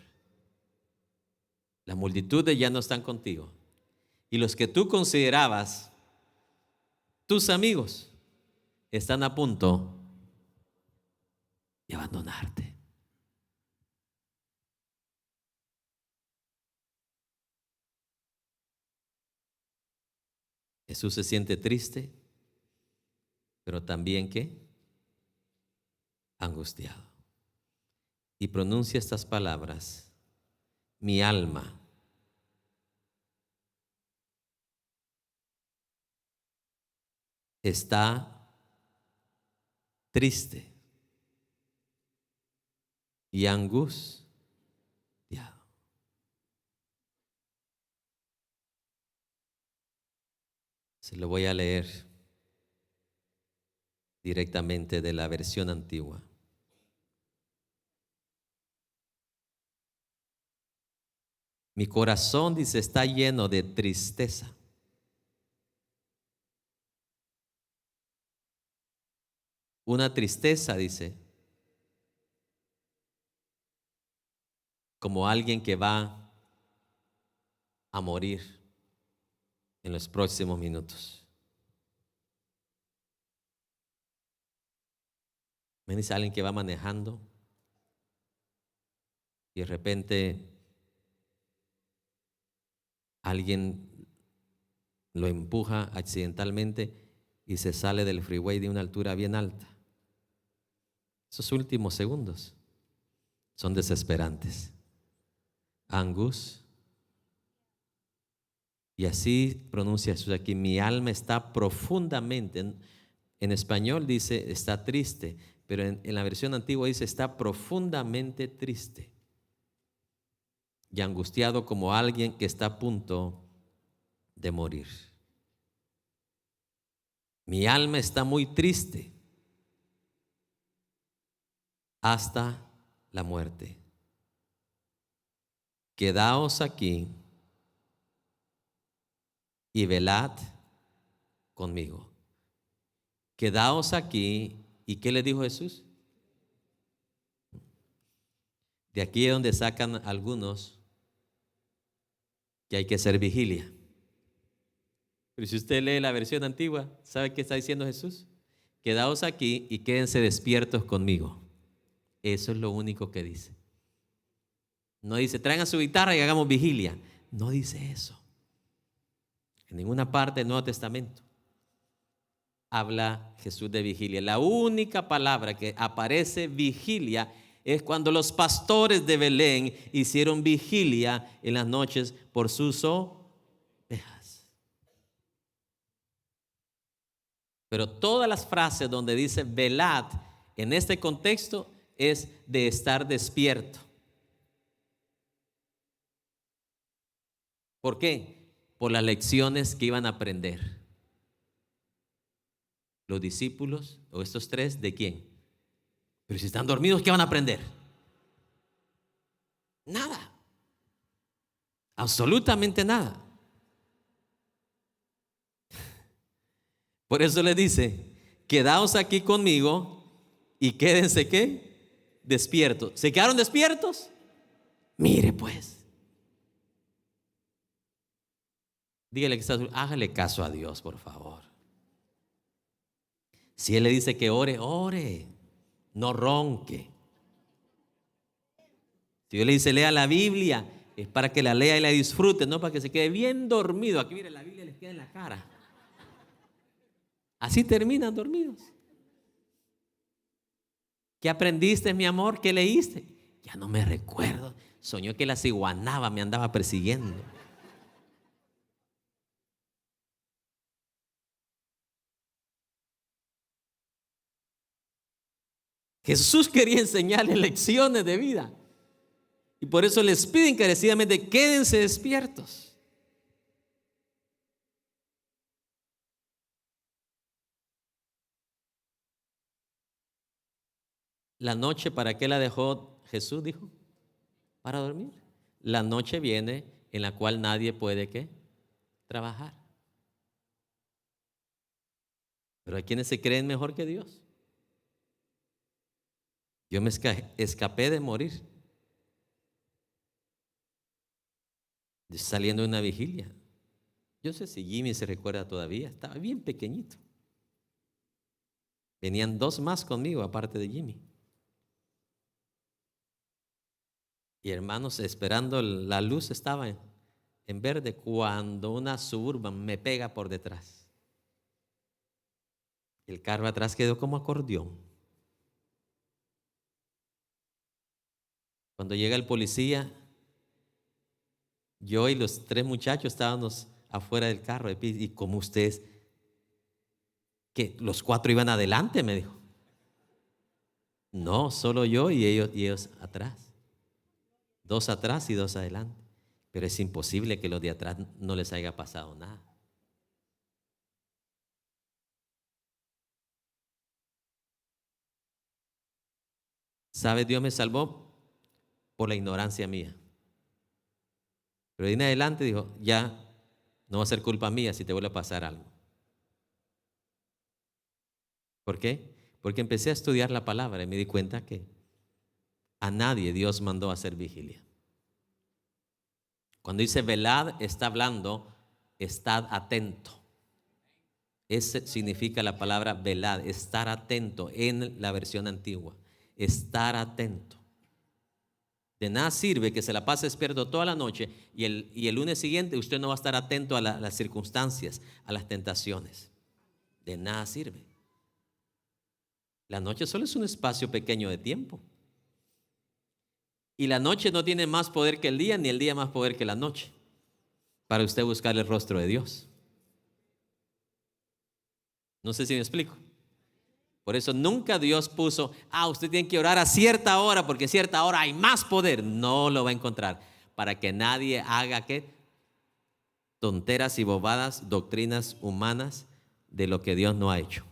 Las multitudes ya no están contigo. Y los que tú considerabas tus amigos están a punto de abandonarte. Jesús se siente triste, pero también ¿qué? Angustiado. Y pronuncia estas palabras: mi alma está triste y angustiado. Se lo voy a leer directamente de la versión antigua. Mi corazón, dice, está lleno de tristeza. Una tristeza, dice, como alguien que va a morir en los próximos minutos. Me dice alguien que va manejando y de repente alguien lo empuja accidentalmente y se sale del freeway de una altura bien alta. Esos últimos segundos son desesperantes. Angustiado. Y así pronuncia Jesús aquí: mi alma está profundamente. En español dice está triste, pero en la versión antigua dice está profundamente triste y angustiado como alguien que está a punto de morir. Mi alma está muy triste hasta la muerte. Quedaos aquí y velad conmigo. Quedaos aquí. ¿Y qué le dijo Jesús? De aquí es donde sacan algunos que hay que hacer vigilia. Pero si usted lee la versión antigua, ¿sabe qué está diciendo Jesús? Quedaos aquí y quédense despiertos conmigo. Eso es lo único que dice. No dice traigan su guitarra y hagamos vigilia. No dice eso. En ninguna parte del Nuevo Testamento habla Jesús de vigilia. La única palabra que aparece vigilia es cuando los pastores de Belén hicieron vigilia en las noches por sus ovejas. Pero todas las frases donde dice velad en este contexto es de estar despierto. ¿Por qué? Por las lecciones que iban a aprender los discípulos o estos tres. ¿De quién? Pero si están dormidos, ¿qué van a aprender? Nada. Absolutamente nada. Por eso le dice, quedaos aquí conmigo y quédense, ¿qué? Despiertos. ¿Se quedaron despiertos? Mire pues. Dígale que está, hágale caso a Dios, por favor. Si Él le dice que ore, ore. No ronque. Si Dios le dice lea la Biblia, es para que la lea y la disfrute, no para que se quede bien dormido. Aquí mire, la Biblia les queda en la cara. Así terminan dormidos. ¿Qué aprendiste, mi amor? ¿Qué leíste? Ya no me recuerdo. Soñó que la ciguanaba me andaba persiguiendo. Jesús quería enseñarles lecciones de vida. Y por eso les pide encarecidamente, quédense despiertos. La noche, ¿para qué la dejó Jesús? Dijo, para dormir. La noche viene en la cual nadie puede, ¿qué? Trabajar. Pero hay quienes se creen mejor que Dios. Yo me escapé de morir saliendo de una vigilia. Yo sé si Jimmy se recuerda todavía, estaba bien pequeñito. Venían dos más conmigo aparte de Jimmy. Y hermanos, esperando la luz estaba en verde cuando una Suburban me pega por detrás. El carro atrás quedó como acordeón. Cuando llega el policía, yo y los tres muchachos estábamos afuera del carro. Y como ustedes, que los cuatro iban adelante, me dijo. No, solo yo y ellos atrás. Dos atrás y dos adelante. Pero es imposible que los de atrás no les haya pasado nada. ¿Sabe? Dios me salvó por la ignorancia mía. Pero de ahí en adelante dijo, ya no va a ser culpa mía si te vuelve a pasar algo. ¿Por qué? Porque empecé a estudiar la palabra y me di cuenta que a nadie Dios mandó a hacer vigilia. Cuando dice velad, está hablando, estad atento. Ese significa la palabra velad, estar atento en la versión antigua. Estar atento. De nada sirve que se la pase despierto toda la noche y el lunes siguiente usted no va a estar atento a las circunstancias, a las tentaciones. De nada sirve. La noche solo es un espacio pequeño de tiempo. Y la noche no tiene más poder que el día, ni el día más poder que la noche. para usted buscar el rostro de Dios. No sé si me explico. Por eso nunca Dios puso, usted tiene que orar a cierta hora porque a cierta hora hay más poder. No lo va a encontrar. Para que nadie haga ¿qué? Tonteras y bobadas, doctrinas humanas de lo que Dios no ha hecho.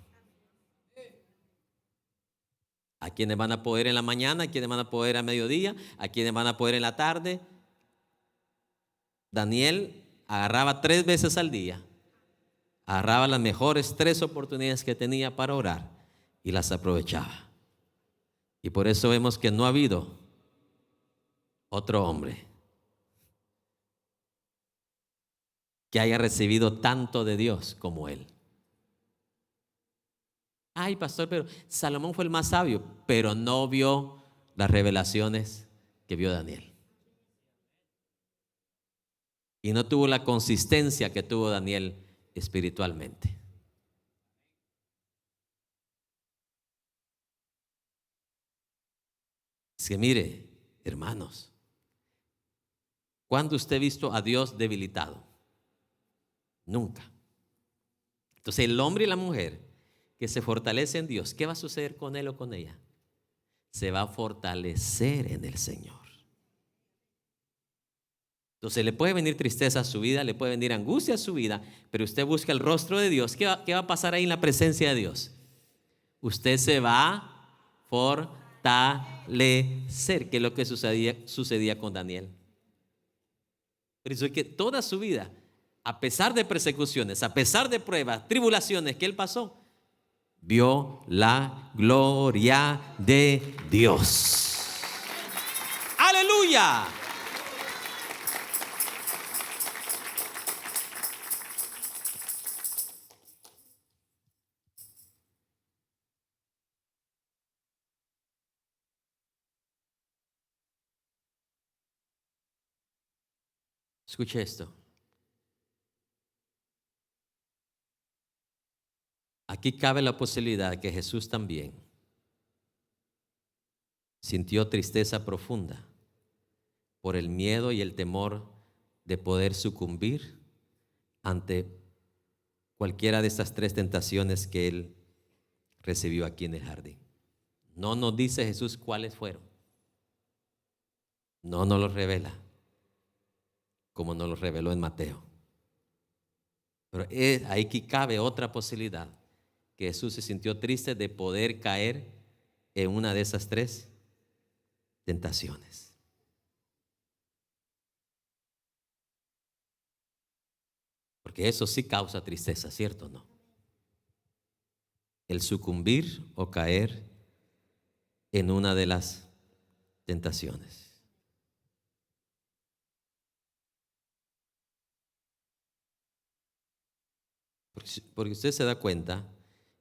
A quienes van a poder en la mañana, a quienes van a poder a mediodía, a quienes van a poder en la tarde. Daniel agarraba 3 veces al día. Agarraba las mejores 3 oportunidades que tenía para orar y las aprovechaba. Y por eso vemos que no ha habido otro hombre que haya recibido tanto de Dios como él. Ay, pastor, pero Salomón fue el más sabio, pero no vio las revelaciones que vio Daniel. Y no tuvo la consistencia que tuvo Daniel espiritualmente. Es que mire, hermanos, ¿cuándo usted ha visto a Dios debilitado? Nunca. Entonces el hombre y la mujer que se fortalece en Dios, ¿qué va a suceder con él o con ella? Se va a fortalecer en el Señor. Entonces le puede venir tristeza a su vida, le puede venir angustia a su vida, pero usted busca el rostro de Dios. ¿Qué va a pasar ahí en la presencia de Dios? Usted se va a fortalecer, que es lo que sucedía con Daniel. Por eso es que toda su vida, a pesar de persecuciones, a pesar de pruebas, tribulaciones que él pasó, vio la gloria de Dios. ¡Aleluya! Escuche esto. Aquí cabe la posibilidad que Jesús también sintió tristeza profunda por el miedo y el temor de poder sucumbir ante cualquiera de estas 3 tentaciones que él recibió aquí en el jardín. No nos dice Jesús cuáles fueron. No nos los revela, como nos los reveló en Mateo. Pero ahí que cabe otra posibilidad, que Jesús se sintió triste de poder caer en una de esas 3 tentaciones. Porque eso sí causa tristeza, ¿cierto o no? El sucumbir o caer en una de las tentaciones. Porque usted se da cuenta,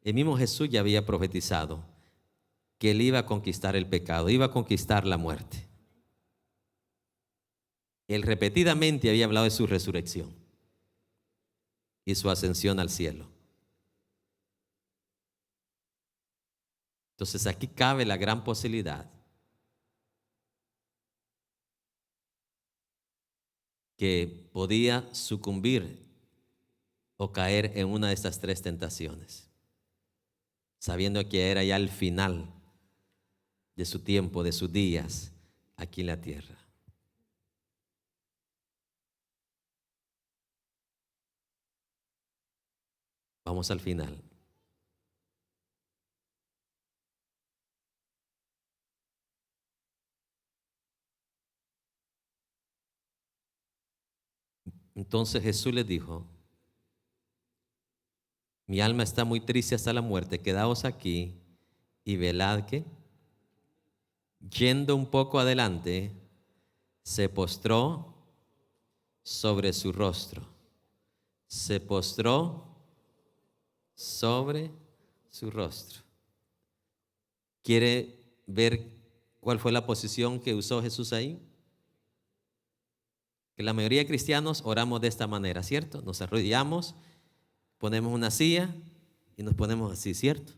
el mismo Jesús ya había profetizado que él iba a conquistar el pecado, iba a conquistar la muerte. Él repetidamente había hablado de su resurrección y su ascensión al cielo. Entonces aquí cabe la gran posibilidad que podía sucumbir o caer en una de estas 3 tentaciones, sabiendo que era ya el final de su tiempo, de sus días aquí en la tierra. Vamos al final. Entonces Jesús les dijo: mi alma está muy triste hasta la muerte, quedaos aquí y velad. Que yendo un poco adelante, se postró sobre su rostro. Se postró sobre su rostro. ¿Quiere ver cuál fue la posición que usó Jesús ahí? Que la mayoría de cristianos oramos de esta manera, ¿cierto? Nos arrodillamos, ponemos una silla y nos ponemos así, ¿cierto?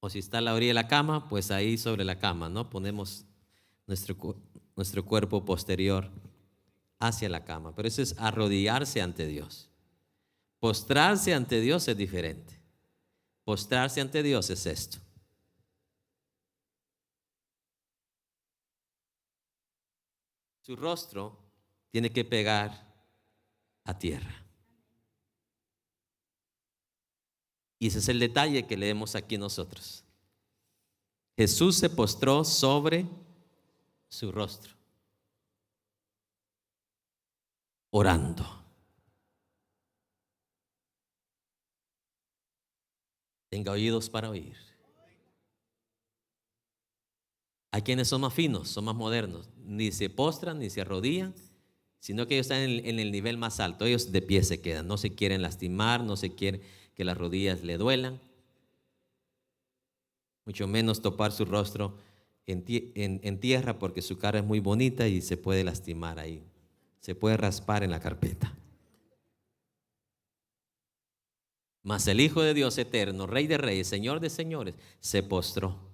O si está a la orilla de la cama, pues ahí sobre la cama, ¿no? Ponemos nuestro cuerpo posterior hacia la cama. Pero eso es arrodillarse ante Dios. Postrarse ante Dios es diferente. Postrarse ante Dios es esto. Su rostro tiene que pegar a tierra. Y ese es el detalle que leemos aquí nosotros. Jesús se postró sobre su rostro, orando. Tenga oídos para oír. Hay quienes son más finos, son más modernos. Ni se postran, ni se arrodillan, sino que ellos están en el nivel más alto. Ellos de pie se quedan. No se quieren lastimar, no se quieren que las rodillas le duelan. Mucho menos topar su rostro en tierra, porque su cara es muy bonita y se puede lastimar ahí. Se puede raspar en la carpeta. Mas el Hijo de Dios eterno, Rey de reyes, Señor de señores, se postró.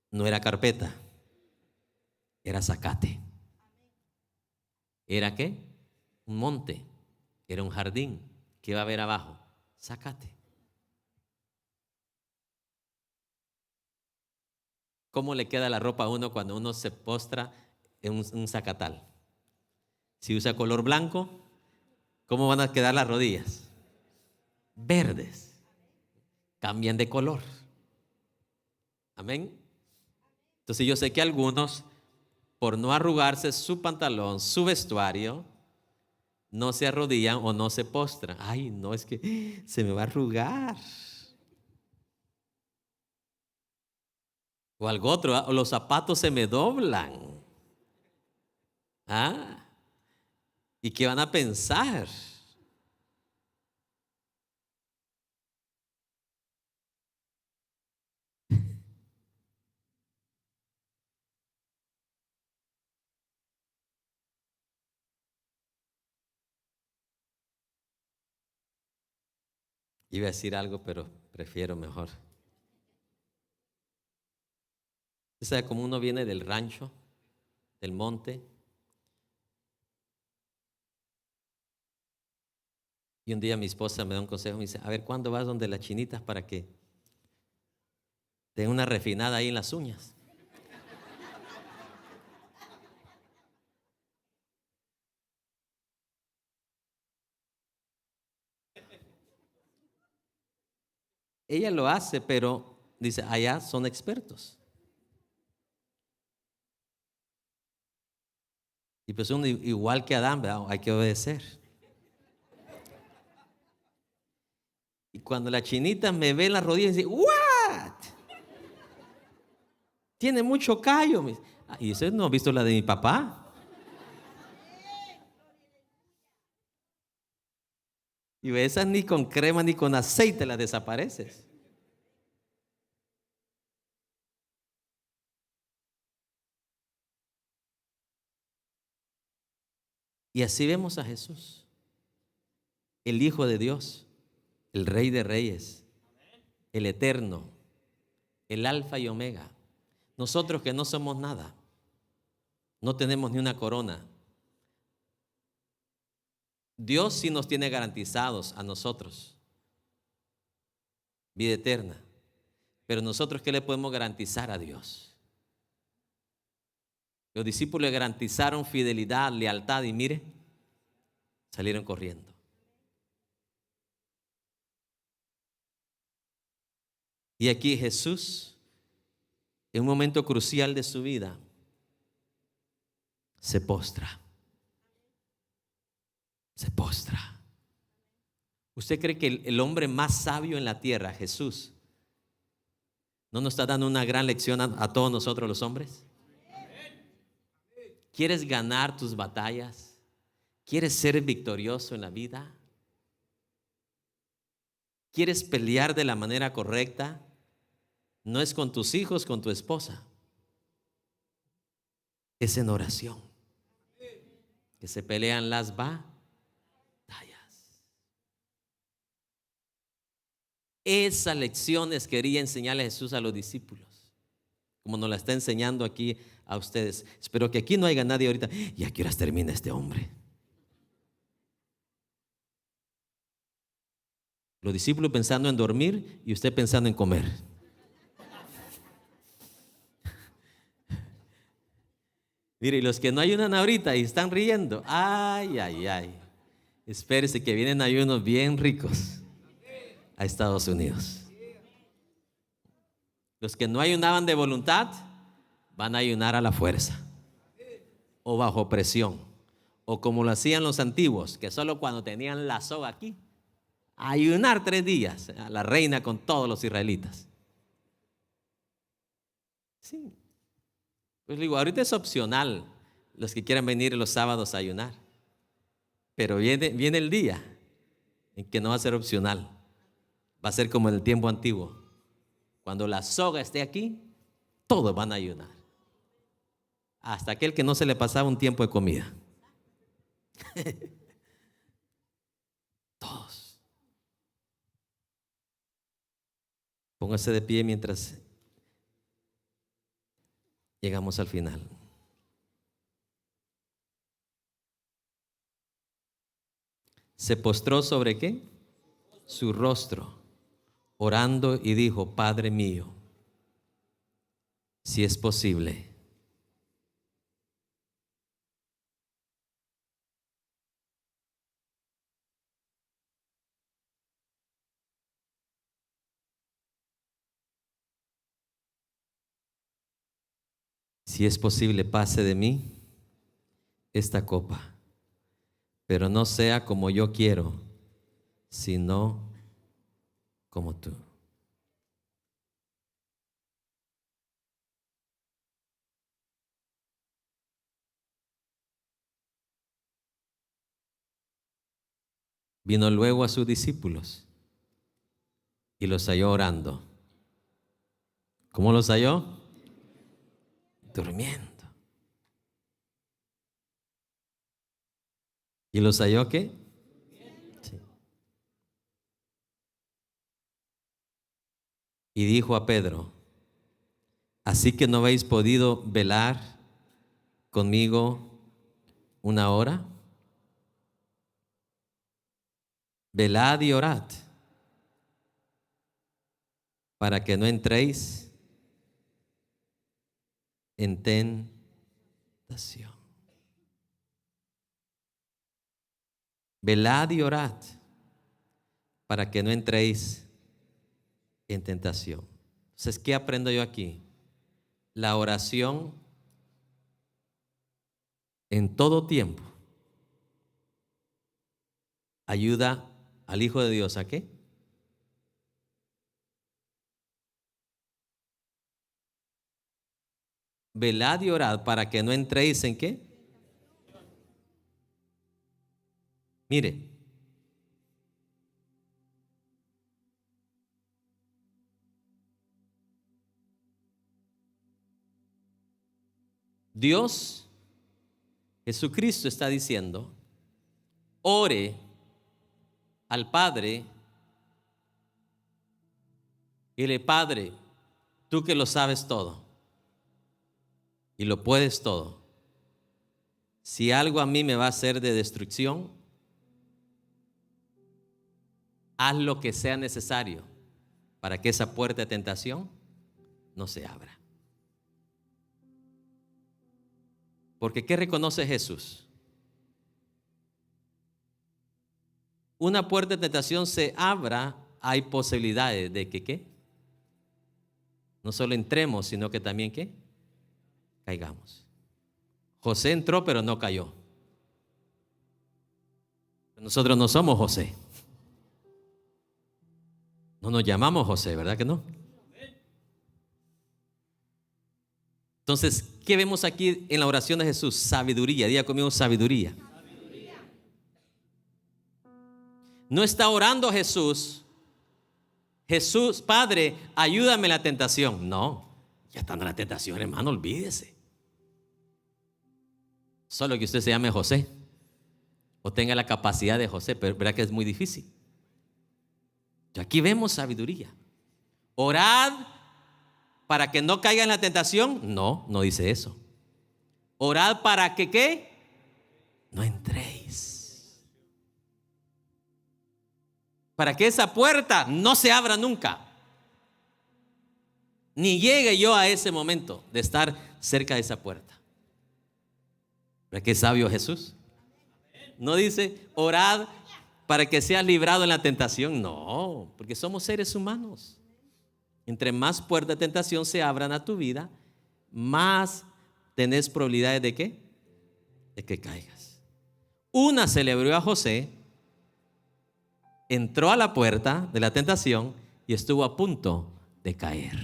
No era carpeta, era zacate. ¿Era qué? Un monte, era un jardín. ¿Qué va a haber abajo? Zacate. ¿Cómo le queda la ropa a uno cuando uno se postra en un zacatal? Si usa color blanco, ¿cómo van a quedar las rodillas? Verdes. Cambian de color. Amén. Entonces yo sé que algunos, por no arrugarse su pantalón, su vestuario, no se arrodillan o no se postran. Ay, no, es que se me va a arrugar. O algo otro, o los zapatos se me doblan. ¿Ah? ¿Y qué van a pensar? Iba a decir algo, pero prefiero mejor. O sea, como uno viene del rancho, del monte, y un día mi esposa me da un consejo, me dice, a ver, ¿cuándo vas donde las chinitas para que te den una refinada ahí en las uñas? Ella lo hace, pero dice, allá son expertos. Y pues uno igual que Adán, ¿verdad? Hay que obedecer. Y cuando la chinita me ve en las rodillas, dice, ¿what? Tiene mucho callo. Y usted no ha visto la de mi papá. Y esas ni con crema ni con aceite las desapareces. Y así vemos a Jesús, el Hijo de Dios, el Rey de reyes, el Eterno, el Alfa y Omega. Nosotros que no somos nada, no tenemos ni una corona. Dios sí nos tiene garantizados a nosotros vida eterna. Pero nosotros, ¿qué le podemos garantizar a Dios? Los discípulos le garantizaron fidelidad, lealtad y mire, salieron corriendo. Y aquí Jesús, en un momento crucial de su vida, se postra. Se postra. ¿Usted cree que el hombre más sabio en la tierra, Jesús, no nos está dando una gran lección a todos nosotros los hombres? ¿Quieres ganar tus batallas? ¿Quieres ser victorioso en la vida? ¿Quieres pelear de la manera correcta? No es con tus hijos, con tu esposa. Es en oración que se pelean las batallas. Esas lecciones quería enseñarle Jesús a los discípulos, como nos la está enseñando aquí a ustedes. Espero que aquí no haya nadie ahorita. ¿Y a qué horas termina este hombre? Los discípulos pensando en dormir y usted pensando en comer. Mire, y los que no ayunan ahorita y están riendo, ay, ay, ay. Espérese que vienen ayunos bien ricos a Estados Unidos. Los que no ayunaban de voluntad van a ayunar a la fuerza o bajo presión, o como lo hacían los antiguos, que solo cuando tenían la soga aquí, ayunar 3 días, a la reina con todos los israelitas. Sí. Pues digo, ahorita es opcional los que quieran venir los sábados a ayunar, pero viene el día en que no va a ser opcional, va a ser como en el tiempo antiguo. Cuando la soga esté aquí, todos van a ayunar, hasta aquel que no se le pasaba un tiempo de comida. Todos. Póngase de pie mientras llegamos al final. Se postró sobre ¿qué? Su rostro, orando y dijo: Padre mío, si es posible, si es posible, pase de mí esta copa, pero no sea como yo quiero, sino como tú. Vino luego a sus discípulos y los halló orando. ¿Cómo los halló? Durmiendo. ¿Y los halló qué? Sí. Y dijo a Pedro: ¿así que no habéis podido velar conmigo 1 hora? Velad y orad, para que no entréis en tentación. Velad y orad, para que no entréis en tentación. Entonces, ¿qué aprendo yo aquí? La oración en todo tiempo ayuda al Hijo de Dios ¿a qué? Velad y orad para que no entréis en ¿qué? Mire, Dios, Jesucristo está diciendo: ore al Padre y dile: Padre, tú que lo sabes todo y lo puedes todo, si algo a mí me va a hacer de destrucción, haz lo que sea necesario para que esa puerta de tentación no se abra. Porque ¿qué reconoce Jesús? Una puerta de tentación se abra, hay posibilidades de que ¿qué? No solo entremos, sino que también ¿qué? Caigamos. José entró pero no cayó. Nosotros no somos José. No nos llamamos José, ¿verdad que no? Entonces, ¿qué vemos aquí en la oración de Jesús? Sabiduría. Diga conmigo: sabiduría. No está orando Jesús: Jesús, Padre, ayúdame en la tentación. No, ya estando en la tentación, hermano, olvídese. Solo que usted se llame José o tenga la capacidad de José, pero verá que es muy difícil. Aquí vemos sabiduría. Orad para que no caiga en la tentación. No, no dice eso. Orad para que ¿qué? No entréis. Para que esa puerta no se abra nunca. Ni llegue yo a ese momento de estar cerca de esa puerta. ¿Pero qué sabio Jesús? No dice, orad para que seas librado en la tentación. No, porque somos seres humanos. Entre más puertas de tentación se abran a tu vida, más tenés probabilidades de ¿qué? De que caigas. Una se le abrió a José, entró a la puerta de la tentación y estuvo a punto de caer.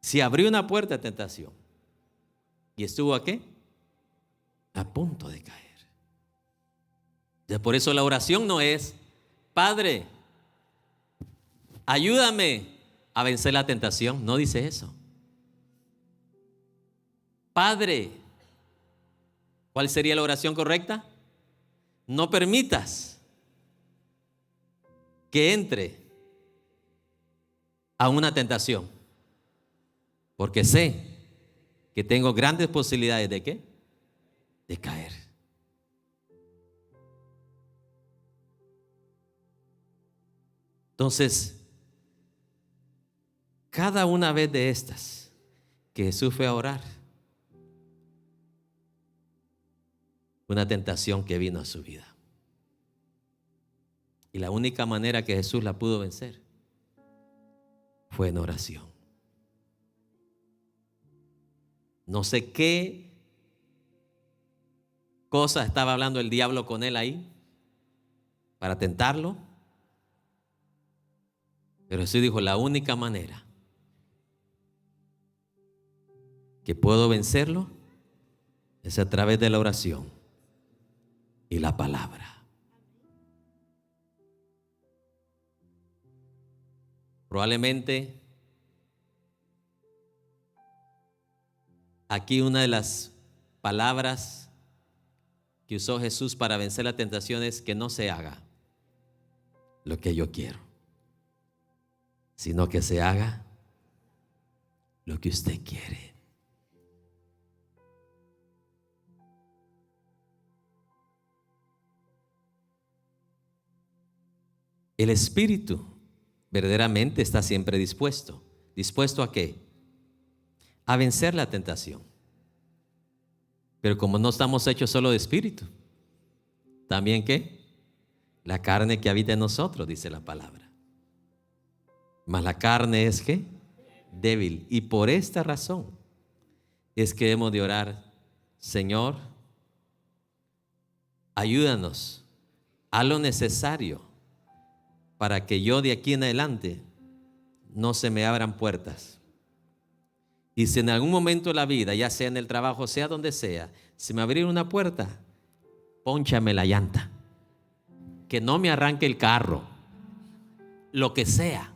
Si abrió una puerta de tentación y estuvo ¿a qué? A punto de caer. Entonces, por eso la oración no es, Padre, ayúdame a vencer la tentación. No dice eso. Padre, ¿cuál sería la oración correcta? No permitas que entre a una tentación, porque sé que tengo grandes posibilidades de ¿qué? De caer. Entonces, cada una vez de estas que Jesús fue a orar, una tentación que vino a su vida. Y la única manera que Jesús la pudo vencer fue en oración. No sé qué cosa estaba hablando el diablo con él ahí para tentarlo. Pero Jesús dijo, la única manera que puedo vencerlo es a través de la oración y la palabra. Probablemente aquí una de las palabras que usó Jesús para vencer la tentación es que no se haga lo que yo quiero, sino que se haga lo que usted quiere. El espíritu verdaderamente está siempre dispuesto. ¿Dispuesto a qué? A vencer la tentación. Pero como no estamos hechos solo de espíritu, también ¿qué? La carne que habita en nosotros, dice la palabra. Mas la carne es ¿qué? Débil. Y por esta razón es que hemos de orar, Señor, ayúdanos a lo necesario para que yo de aquí en adelante no se me abran puertas. Y si en algún momento de la vida, ya sea en el trabajo, sea donde sea, si me abriera una puerta, pónchame la llanta, que no me arranque el carro, lo que sea,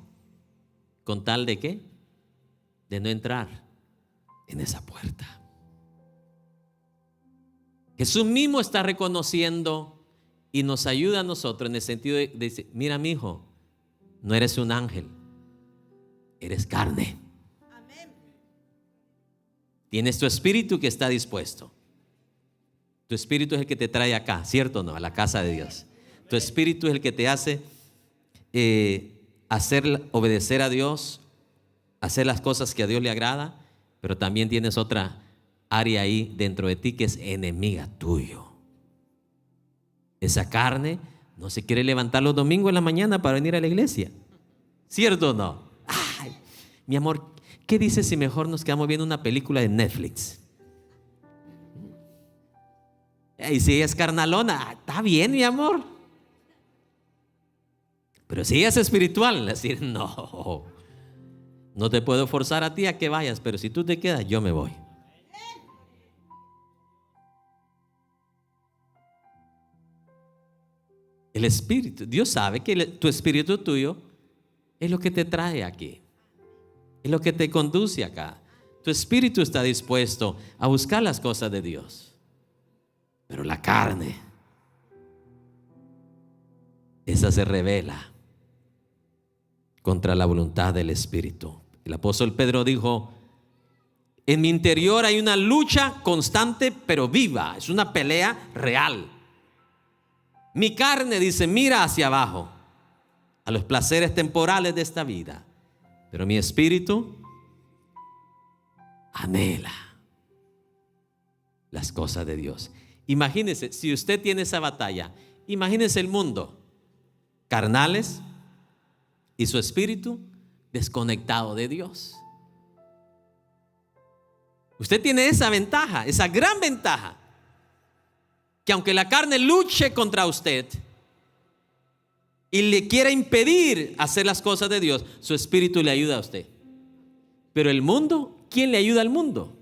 con tal de ¿qué? De no entrar en esa puerta. Jesús mismo está reconociendo y nos ayuda a nosotros en el sentido de decir, mira mi hijo, no eres un ángel, eres carne. Tienes tu espíritu que está dispuesto. Tu espíritu es el que te trae acá, ¿cierto o no? A la casa de Dios. Tu espíritu es el que te hace obedecer a Dios, hacer las cosas que a Dios le agrada, pero también tienes otra área ahí dentro de ti que es enemiga tuyo. Esa carne no se quiere levantar los domingos en la mañana para venir a la iglesia, ¿cierto o no? Ay, mi amor, ¿qué dices si mejor nos quedamos viendo una película de Netflix? Y si ella es carnalona, está bien, mi amor. Pero si ella es espiritual, decir, no te puedo forzar a ti a que vayas, pero si tú te quedas, yo me voy. El espíritu, Dios sabe que tu espíritu tuyo es lo que te trae aquí, es lo que te conduce acá. Tu espíritu está dispuesto a buscar las cosas de Dios, pero la carne, esa se rebela contra la voluntad del espíritu. El apóstol Pedro dijo, En mi interior hay una lucha constante pero viva. Es una pelea real. Mi carne dice, mira hacia abajo, a los placeres temporales de esta vida. Pero mi espíritu anhela las cosas de Dios. Imagínese, si usted tiene esa batalla, imagínese el mundo, carnales y su espíritu desconectado de Dios. Usted tiene esa ventaja, esa gran ventaja, que aunque la carne luche contra usted y le quiera impedir hacer las cosas de Dios, su espíritu le ayuda a usted. Pero el mundo, ¿quién le ayuda al mundo?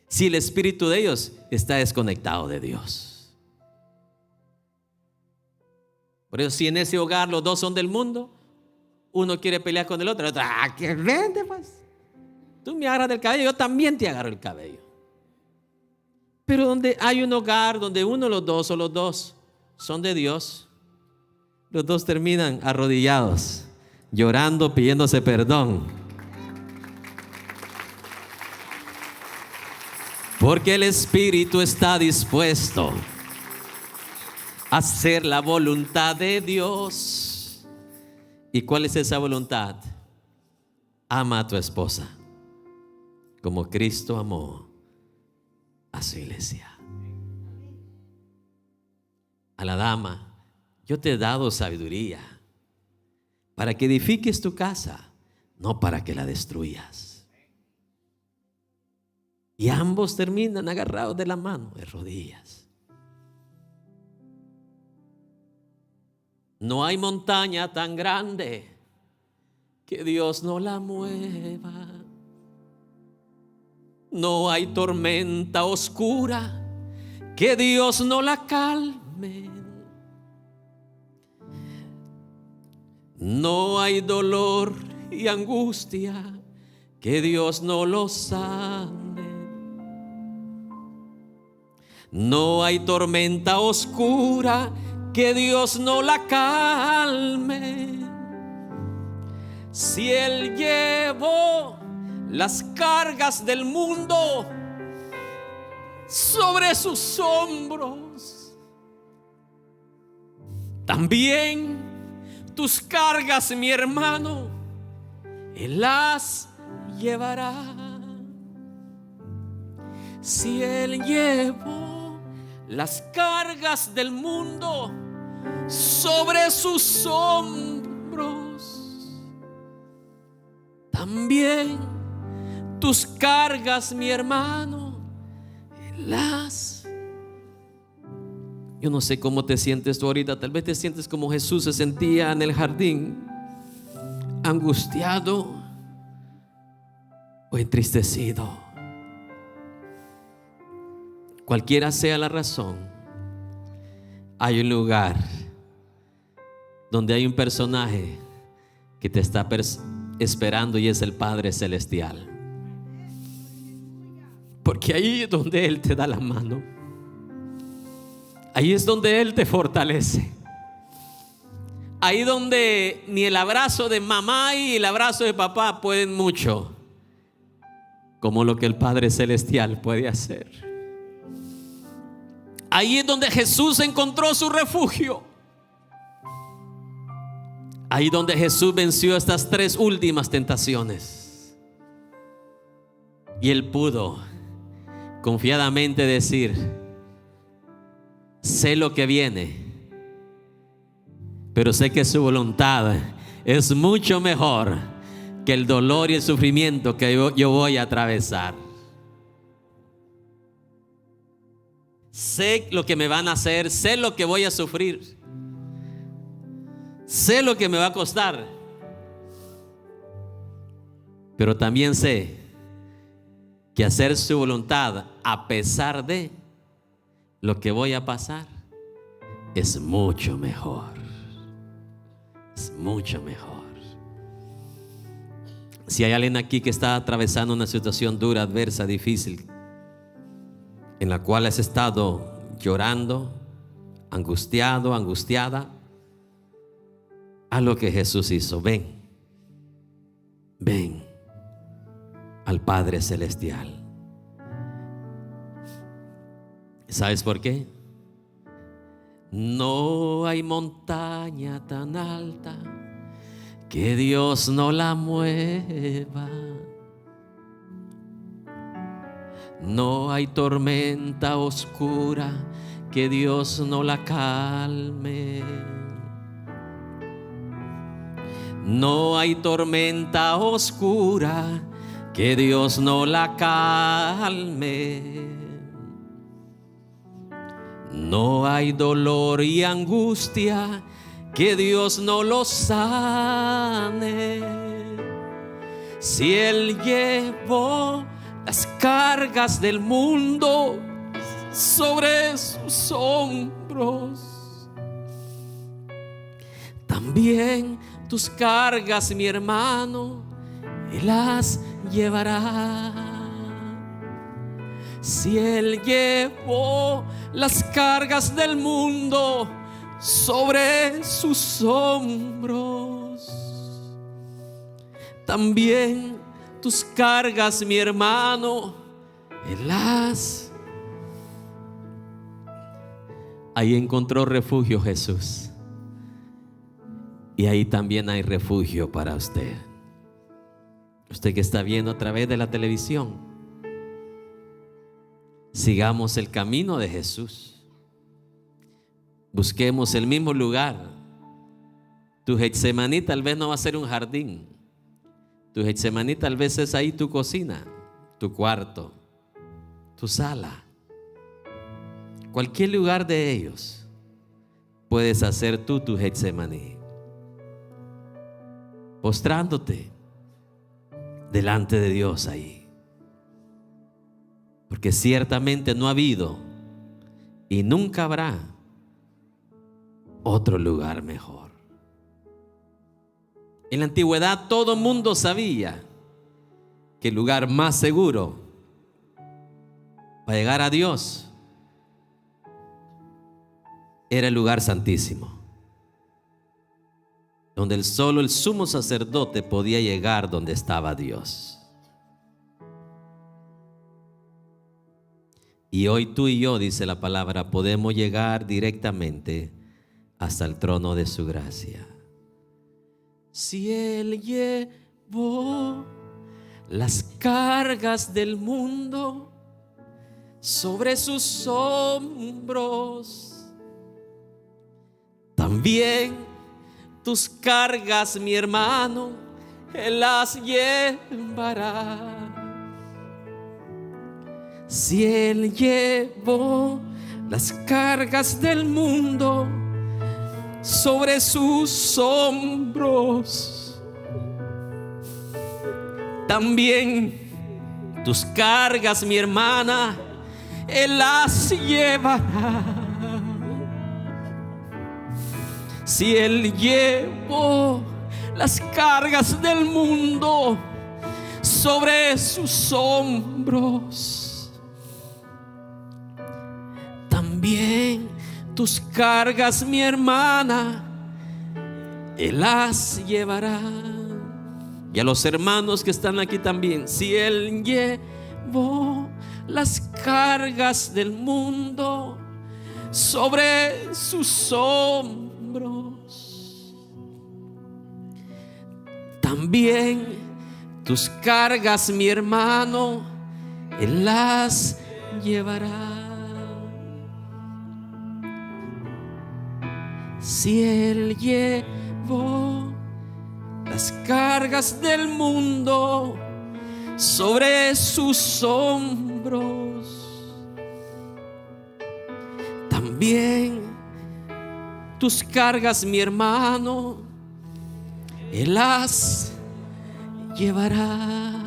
Si el espíritu de ellos está desconectado de Dios. Por eso, si en ese hogar los dos son del mundo, uno quiere pelear con el otro, que vente pues. Tú me agarras del cabello, yo también te agarro el cabello. Pero donde hay un hogar donde uno, los dos o los dos son de Dios, los dos terminan arrodillados, llorando, pidiéndose perdón. Porque el espíritu está dispuesto a hacer la voluntad de Dios. ¿Y cuál es esa voluntad? Ama a tu esposa como Cristo amó a su iglesia. A la dama, yo te he dado sabiduría para que edifiques tu casa, no para que la destruyas. Y ambos terminan agarrados de la mano, de rodillas. No hay montaña tan grande que Dios no la mueva. No hay tormenta oscura que Dios no la calme. No hay dolor y angustia que Dios no lo sane. No hay tormenta oscura que Dios no la calme. Si Él llevó las cargas del mundo sobre sus hombros, también tus cargas, mi hermano, Él las llevará. Si Él llevó las cargas del mundo sobre sus hombros, también tus cargas, mi hermano, las. Yo no sé cómo te sientes tú ahorita. Tal vez te sientes como Jesús se sentía en el jardín, angustiado o entristecido. Cualquiera sea la razón, hay un lugar donde hay un personaje que te está esperando, y es el Padre Celestial. Porque ahí es donde Él te da la mano. Ahí es donde Él te fortalece. Ahí donde ni el abrazo de mamá y el abrazo de papá pueden mucho como lo que el Padre Celestial puede hacer. Ahí es donde Jesús encontró su refugio. Ahí donde Jesús venció estas tres últimas tentaciones. Y Él pudo confiadamente decir: sé lo que viene, pero sé que su voluntad es mucho mejor que el dolor y el sufrimiento que yo voy a atravesar. Sé lo que me van a hacer, sé lo que voy a sufrir, sé lo que me va a costar, pero también sé que hacer su voluntad a pesar de lo que voy a pasar es mucho mejor. Es mucho mejor. Si hay alguien aquí que está atravesando una situación dura, adversa, difícil, en la cual has estado llorando, angustiado, angustiada, haz lo que Jesús hizo. Ven, ven, al Padre Celestial. ¿Sabes por qué? No hay montaña tan alta que Dios no la mueva. No hay tormenta oscura que Dios no la calme. No hay tormenta oscura que Dios no la calme. No hay dolor y angustia que Dios no lo sane. Si Él llevó las cargas del mundo sobre sus hombros, también tus cargas, mi hermano, Él las llevará. Si Él llevó las cargas del mundo sobre sus hombros, también tus cargas, mi hermano, Él las. Ahí encontró refugio Jesús. Y ahí también hay refugio para usted. Usted que está viendo a través de la televisión, sigamos el camino de Jesús. Busquemos el mismo lugar. Tu Getsemaní tal vez no va a ser un jardín. Tu Getsemaní tal vez es ahí tu cocina, tu cuarto, tu sala. Cualquier lugar de ellos puedes hacer tú tu Getsemaní, postrándote delante de Dios ahí. Porque ciertamente no ha habido y nunca habrá otro lugar mejor. En la antigüedad todo el mundo sabía que el lugar más seguro para llegar a Dios era el lugar santísimo, donde solo el sumo sacerdote podía llegar donde estaba Dios. Y hoy tú y yo, dice la palabra, podemos llegar directamente hasta el trono de su gracia. Si Él llevó las cargas del mundo sobre sus hombros, también tus cargas, mi hermano, Él las llevará. Si Él llevó las cargas del mundo sobre sus hombros, también tus cargas, mi hermana, Él las llevará. Si Él llevó las cargas del mundo sobre sus hombros, también tus cargas, mi hermana, Él las llevará. Y a los hermanos que están aquí también, si Él llevó las cargas del mundo sobre sus hombros, también tus cargas, mi hermano, Él las llevará. Si Él llevó las cargas del mundo sobre sus hombros, también tus cargas, mi hermano, Él las llevará.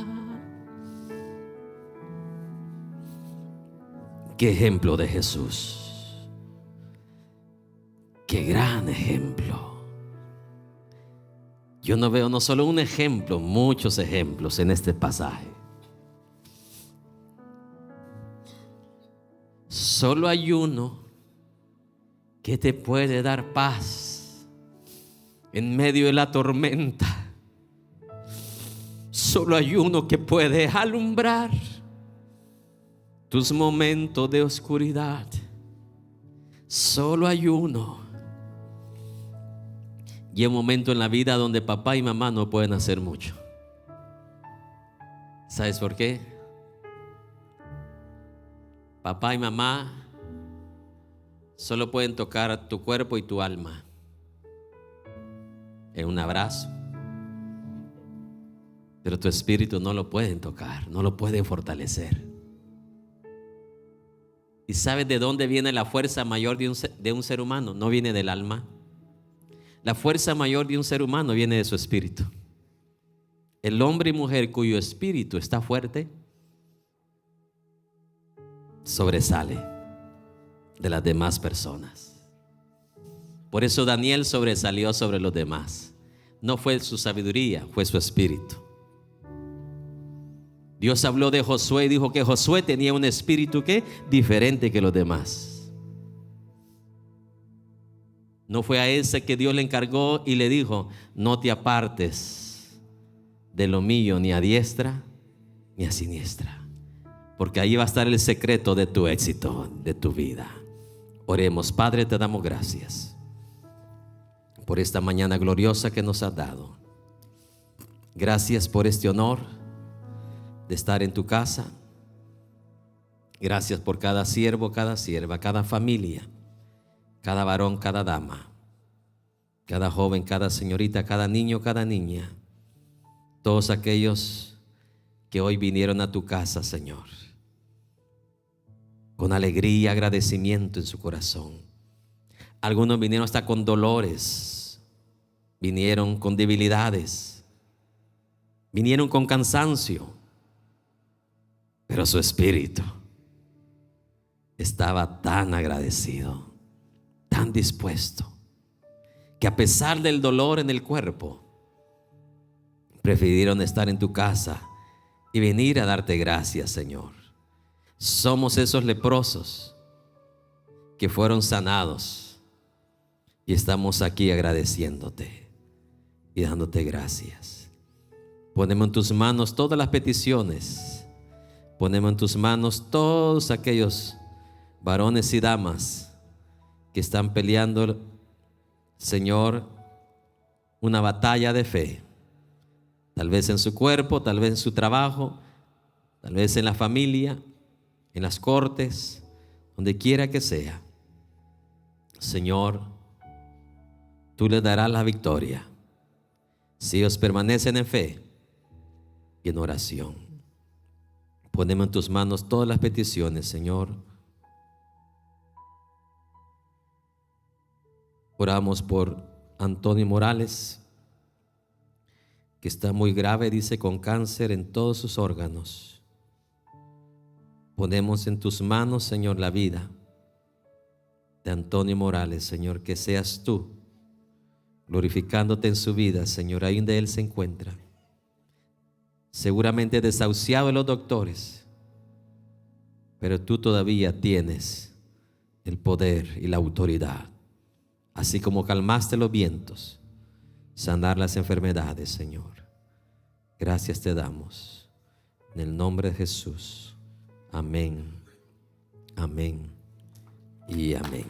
Qué ejemplo de Jesús. Qué gran ejemplo. Yo no veo no solo un ejemplo, muchos ejemplos en este pasaje. Solo hay uno que te puede dar paz en medio de la tormenta. Solo hay uno que puede alumbrar tus momentos de oscuridad. Solo hay uno. Y hay un momento en la vida donde papá y mamá no pueden hacer mucho. ¿Sabes por qué? Papá y mamá solo pueden tocar tu cuerpo y tu alma en un abrazo, pero tu espíritu no lo pueden tocar, no lo pueden fortalecer. ¿Y sabes de dónde viene la fuerza mayor de un ser humano? No viene del alma. La fuerza mayor de un ser humano viene de su espíritu. El hombre y mujer cuyo espíritu está fuerte sobresale de las demás personas. Por eso Daniel sobresalió sobre los demás. No fue su sabiduría, fue su espíritu. Dios habló de Josué y dijo que Josué tenía un espíritu que diferente que los demás. No fue a ese que Dios le encargó y le dijo: no te apartes de lo mío, ni a diestra ni a siniestra, porque ahí va a estar el secreto de tu éxito, de tu vida. Oremos. Padre, te damos gracias por esta mañana gloriosa que nos has dado. Gracias por este honor de estar en tu casa. Gracias por cada siervo, cada sierva, cada familia, cada varón, cada dama, cada joven, cada señorita, cada niño, cada niña. Todos aquellos que hoy vinieron a tu casa, Señor, con alegría, agradecimiento en su corazón. Algunos vinieron hasta con dolores, vinieron con debilidades, vinieron con cansancio, pero su espíritu estaba tan agradecido, tan dispuesto, que a pesar del dolor en el cuerpo, prefirieron estar en tu casa y venir a darte gracias, Señor. Somos esos leprosos que fueron sanados y estamos aquí agradeciéndote y dándote gracias. Ponemos en tus manos todas las peticiones. Ponemos en tus manos todos aquellos varones y damas que están peleando, Señor, una batalla de fe. Tal vez en su cuerpo, tal vez en su trabajo, tal vez en la familia, en las cortes, donde quiera que sea. Señor, tú les darás la victoria si ellos permanecen en fe y en oración. Ponemos en tus manos todas las peticiones, Señor. Oramos por Antonio Morales, que está muy grave, dice, con cáncer en todos sus órganos. Ponemos en tus manos, Señor, la vida de Antonio Morales, Señor, que seas tú glorificándote en su vida, Señor, ahí donde él se encuentra. Seguramente desahuciado de los doctores, pero tú todavía tienes el poder y la autoridad. Así como calmaste los vientos, sanar las enfermedades, Señor. Gracias te damos. En el nombre de Jesús. Amén. Amén y amén.